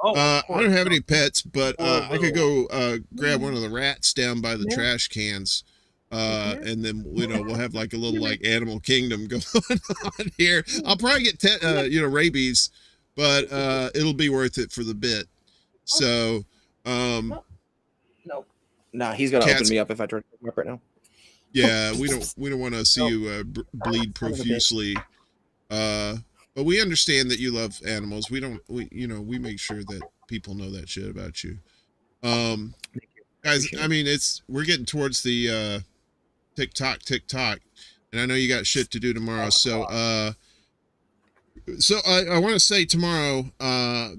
I don't have any pets, but I could go grab one of the rats down by the trash cans, and then we'll have like a little like Animal Kingdom going on here. I'll probably get rabies, but it'll be worth it for the bit. So, no, he's gonna open me up if I try to pick him up right now. Yeah, we don't want to see you bleed profusely. But we understand that you love animals. We make sure that people know that shit about you. Guys, I mean, we're getting towards the TikTok, and I know you got shit to do tomorrow. So I want to say tomorrow,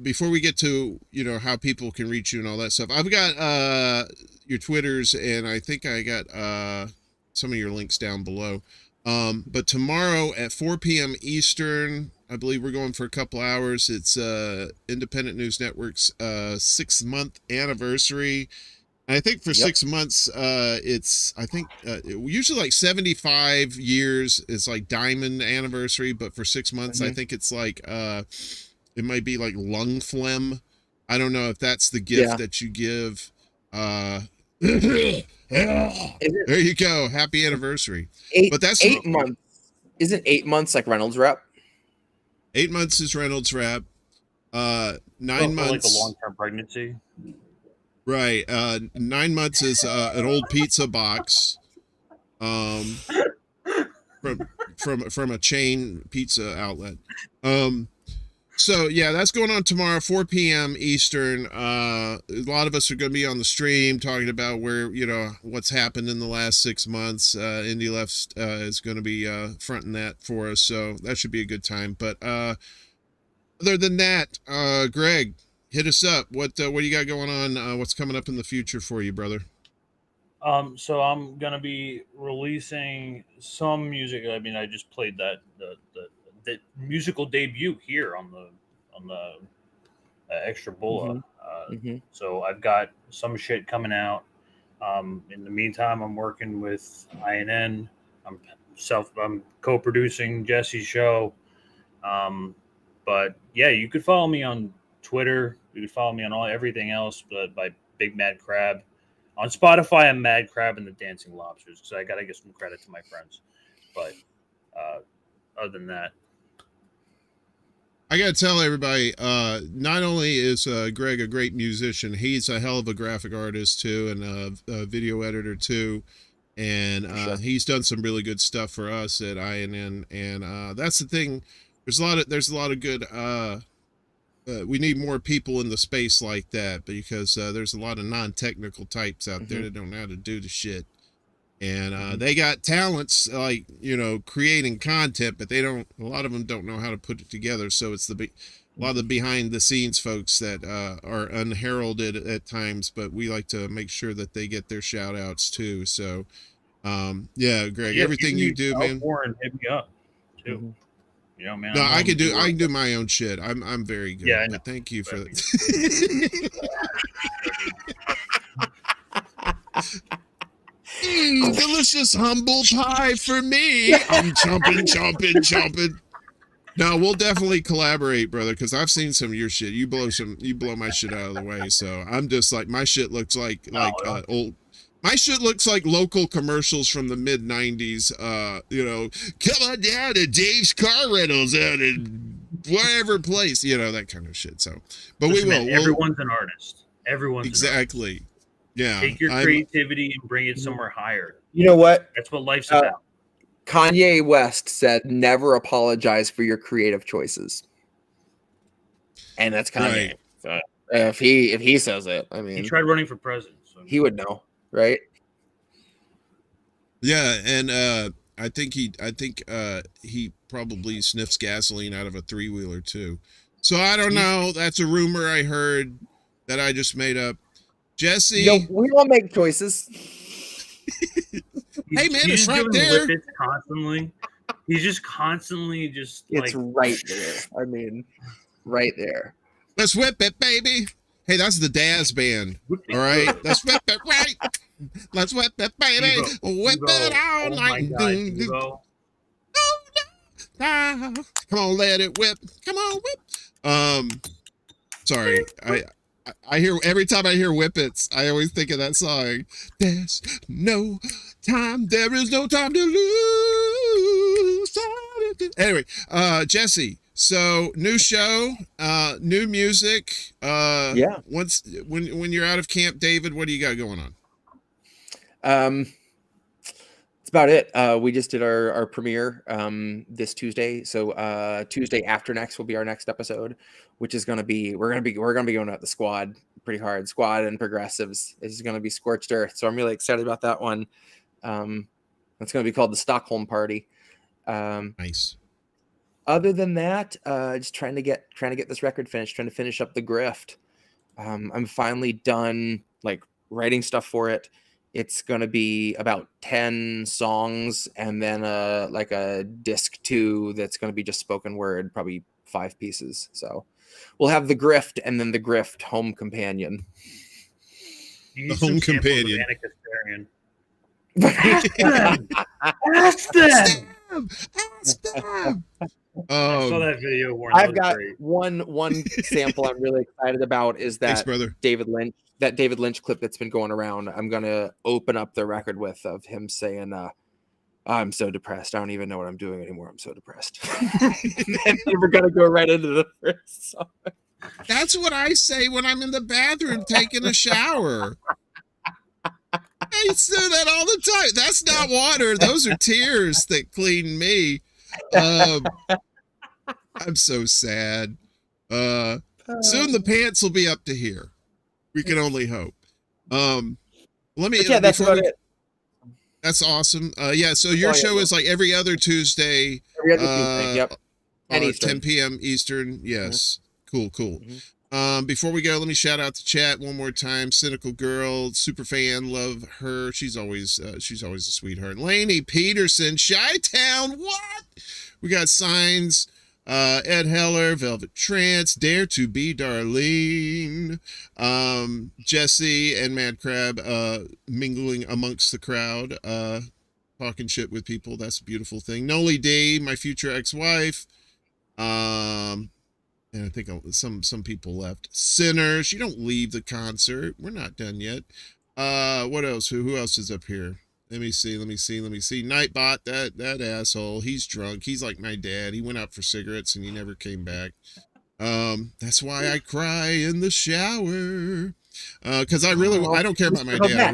before we get to how people can reach you and all that stuff, I've got your Twitters, and I think I got some of your links down below. But tomorrow at 4 p.m. Eastern, I believe we're going for a couple hours. It's Independent News Network's 6-month anniversary. And I think for 6 months, it's usually like 75 years is like diamond anniversary, but for 6 months, I think it's like it might be like lung phlegm. I don't know if that's the gift that you give. There you go. Happy anniversary. But that's 8 months. Isn't 8 months like Reynolds Wrap? 8 months is Reynolds Wrap. 9 months. Like a long-term pregnancy. Right. 9 months is an old pizza box. From a chain pizza outlet. So yeah, that's going on tomorrow, 4 p.m. Eastern. A lot of us are going to be on the stream talking about where, what's happened in the last 6 months. Indie Left is going to be fronting that for us, so that should be a good time. But other than that, Greg, hit us up. What do you got going on? What's coming up in the future for you, brother? So I'm gonna be releasing some music. I mean, I just played the musical debut here on the Extra Bulla. So I've got some shit coming out. In the meantime, I'm working with INN. I'm co-producing Jesse's show. But yeah, you could follow me on Twitter. You could follow me on everything else, but by Big Mad Crab. On Spotify, I'm Mad Crab and the Dancing Lobsters, because I gotta give some credit to my friends. But other than that, I gotta tell everybody, not only is Greg a great musician, he's a hell of a graphic artist too, and a video editor too, and he's done some really good stuff for us at INN. And that's the thing. There's a lot of good. We need more people in the space like that, because there's a lot of non-technical types out there that don't know how to do the shit. And they got talents like, creating content, but a lot of them don't know how to put it together. So it's a lot of the behind the scenes folks that are unheralded at times, but we like to make sure that they get their shout outs too. So yeah, Greg, everything you do, man. Warren, hit me up too. Man. No, I can do my own shit. I'm very good. Yeah, but thank you for that. Delicious humble pie for me. I'm chomping. No, we'll definitely collaborate, brother, because I've seen some of your shit. You blow my shit out of the way. So I'm just like, my shit looks like old. My shit looks like local commercials from the mid '90s. Come on down to Dave's Car Rentals out in whatever place, that kind of shit. So, but Listen, we will. Everyone's an artist. Everyone's exactly. An artist. Yeah. Take your creativity and bring it somewhere higher. You know what? That's what life's about. Kanye West said, "Never apologize for your creative choices," and that's Kanye. Right. So if he says it, I mean, he tried running for president, so he would know, right? Yeah, and I think he probably sniffs gasoline out of a 3-wheeler too. So I don't know. That's a rumor I heard that I just made up. Jesse, we all make choices. Hey man, it's right there. Constantly. He's just constantly it's right there. I mean, right there. Let's whip it, baby. Hey, that's the Daz band. All right, let's whip it, right? Let's whip it, baby. Whip it all night. Come on, let it whip. Come on, whip. Sorry, I hear every time I hear Whippets, I always think of that song. There's no time. There is no time to lose. Anyway, Jesse. So new show, new music. Yeah. When you're out of Camp David, what do you got going on? That's about it. We just did our premiere this Tuesday. So Tuesday after next will be our next episode, which is gonna be we're gonna be going at the squad pretty hard. Squad and progressives. This is gonna be scorched earth. So I'm really excited about that one. It's gonna be called the Stockholm Party. Nice. Other than that, just trying to get this record finished, trying to finish up the Grift. I'm finally done writing stuff for it. It's going to be about 10 songs and then a disc 2 that's going to be just spoken word, probably 5 pieces. So we'll have the Grift and then the Grift Home Companion. The Home Companion. Ask them. I saw that video. Warren, I've got one sample I'm really excited about is that David Lynch clip that's been going around. I'm gonna open up the record with of him saying, "I'm so depressed. I don't even know what I'm doing anymore. I'm so depressed." And we're gonna go right into the first song. That's what I say when I'm in the bathroom taking a shower. I say that all the time. That's not water. Those are tears that clean me. I'm so sad. Soon the pants will be up to here. We can only hope. That's about it. That's awesome. So your show is like every other Tuesday. Yep. 10 p.m. Eastern. Yes. Cool. Before we go, let me shout out the chat one more time. Cynical Girl, super fan, love her. She's always a sweetheart. Lainey Peterson, Chi-Town, what? We got Signs, Ed Heller, Velvet Trance, Dare to Be Darlene, Jesse and Mad Crab mingling amongst the crowd, talking shit with people. That's a beautiful thing. Noli D, my future ex-wife. And I think some people left. Sinners, you don't leave the concert. We're not done yet. What else? Who else is up here? Let me see. Nightbot, that asshole. He's drunk. He's like my dad. He went out for cigarettes and he never came back. That's why I cry in the shower. Cause I don't care about my dad. I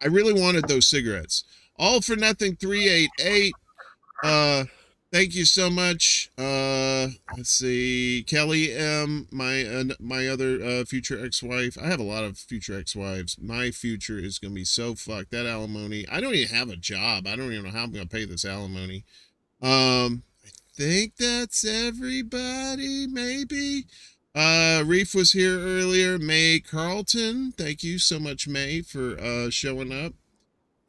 really wanted those cigarettes. All for Nothing 388. Thank you so much. Let's see. Kelly M, my other future ex-wife. I have a lot of future ex-wives. My future is gonna be so fucked. That alimony. I don't even have a job. I don't even know how I'm gonna pay this alimony. I think that's everybody, maybe. Reef was here earlier. May Carlton. Thank you so much, May, for showing up.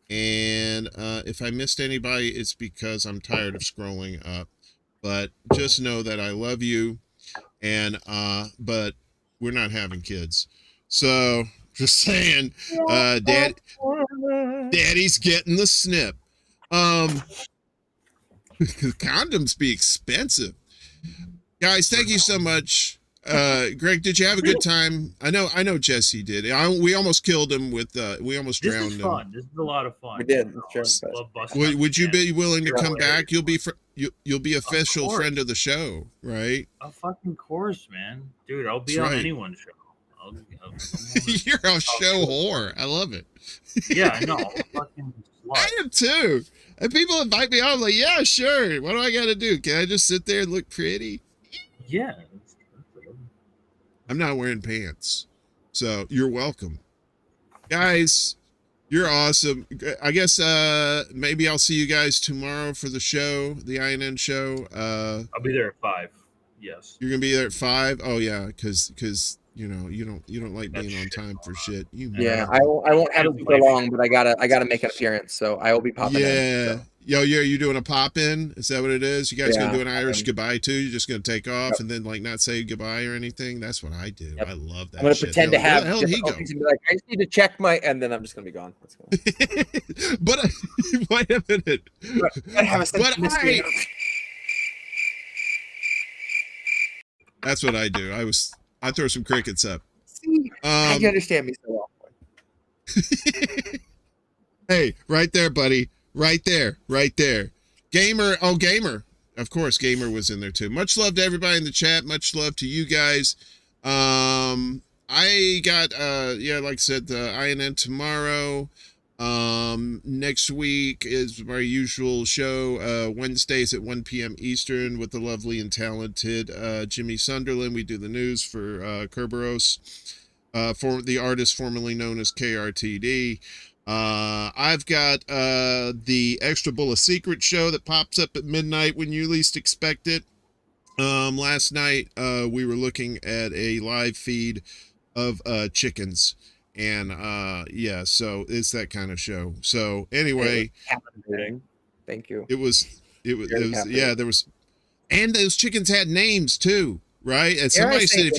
And if I missed anybody, it's because I'm tired of scrolling up. But just know that I love you, and but we're not having kids. So just saying, Daddy's getting the snip. Condoms be expensive. Guys, thank you so much. Greg, did you have a good time? I know Jesse did. We almost killed him with we almost drowned him. This is a lot of fun. We did. Would you be willing to come back? You'll be official friend of the show, right? Of fucking course, man. Dude, I'll be on anyone's show. You're a show whore. I love it. Yeah, I know. Fucking slut. I am too. And people invite me on, I'm like, yeah, sure. What do I got to do? Can I just sit there and look pretty? Yeah. I'm not wearing pants. So you're welcome. Guys, you're awesome. I guess maybe I'll see you guys tomorrow for the show, the INN show. I'll be there at 5. Yes. You're gonna be there at 5? Oh yeah, because you know you don't like being on time for shit. Yeah, I won't have it for long, but I gotta make an appearance, so I will be popping in. Yeah. Yo, you doing a pop in? Is that what it is? You guys gonna do an Irish goodbye too? You're just gonna take off and then like not say goodbye or anything? That's what I do. I love that. I'm gonna shit. pretend to have difficulties and be like, I just need to check my, and then I'm just gonna be gone. Let's go. But wait a minute. That's what I do. I throw some crickets up. See, you understand me so well. Hey, right there, buddy. Right there. Gamer. Of course, Gamer was in there too. Much love to everybody in the chat. Much love to you guys. I got, like I said, the INN tomorrow. Next week is my usual show, Wednesdays at 1 p.m. Eastern with the lovely and talented Jimmy Sunderland. We do the news for Kerberos, for the artist formerly known as KRTD. I've got the Extra Bulla Secret show that pops up at midnight when you least expect it. Last night we were looking at a live feed of chickens, and so it's that kind of show. So anyway, thank you. It was there was, and those chickens had names too, right? And somebody said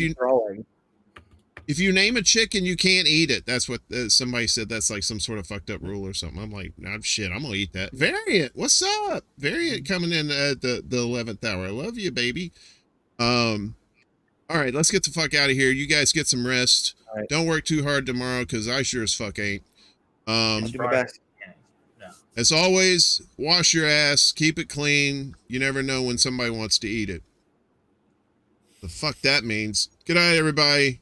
if you name a chicken, you can't eat it. That's what somebody said. That's like some sort of fucked up rule or something. I'm like, nah, shit, I'm gonna eat that. Variant, what's up? Variant coming in at the 11th hour. I love you, baby. All right, let's get the fuck out of here. You guys get some rest. Right. Don't work too hard tomorrow, because I sure as fuck ain't. Do my best. As always, wash your ass, keep it clean. You never know when somebody wants to eat it. The fuck that means. Good night, everybody.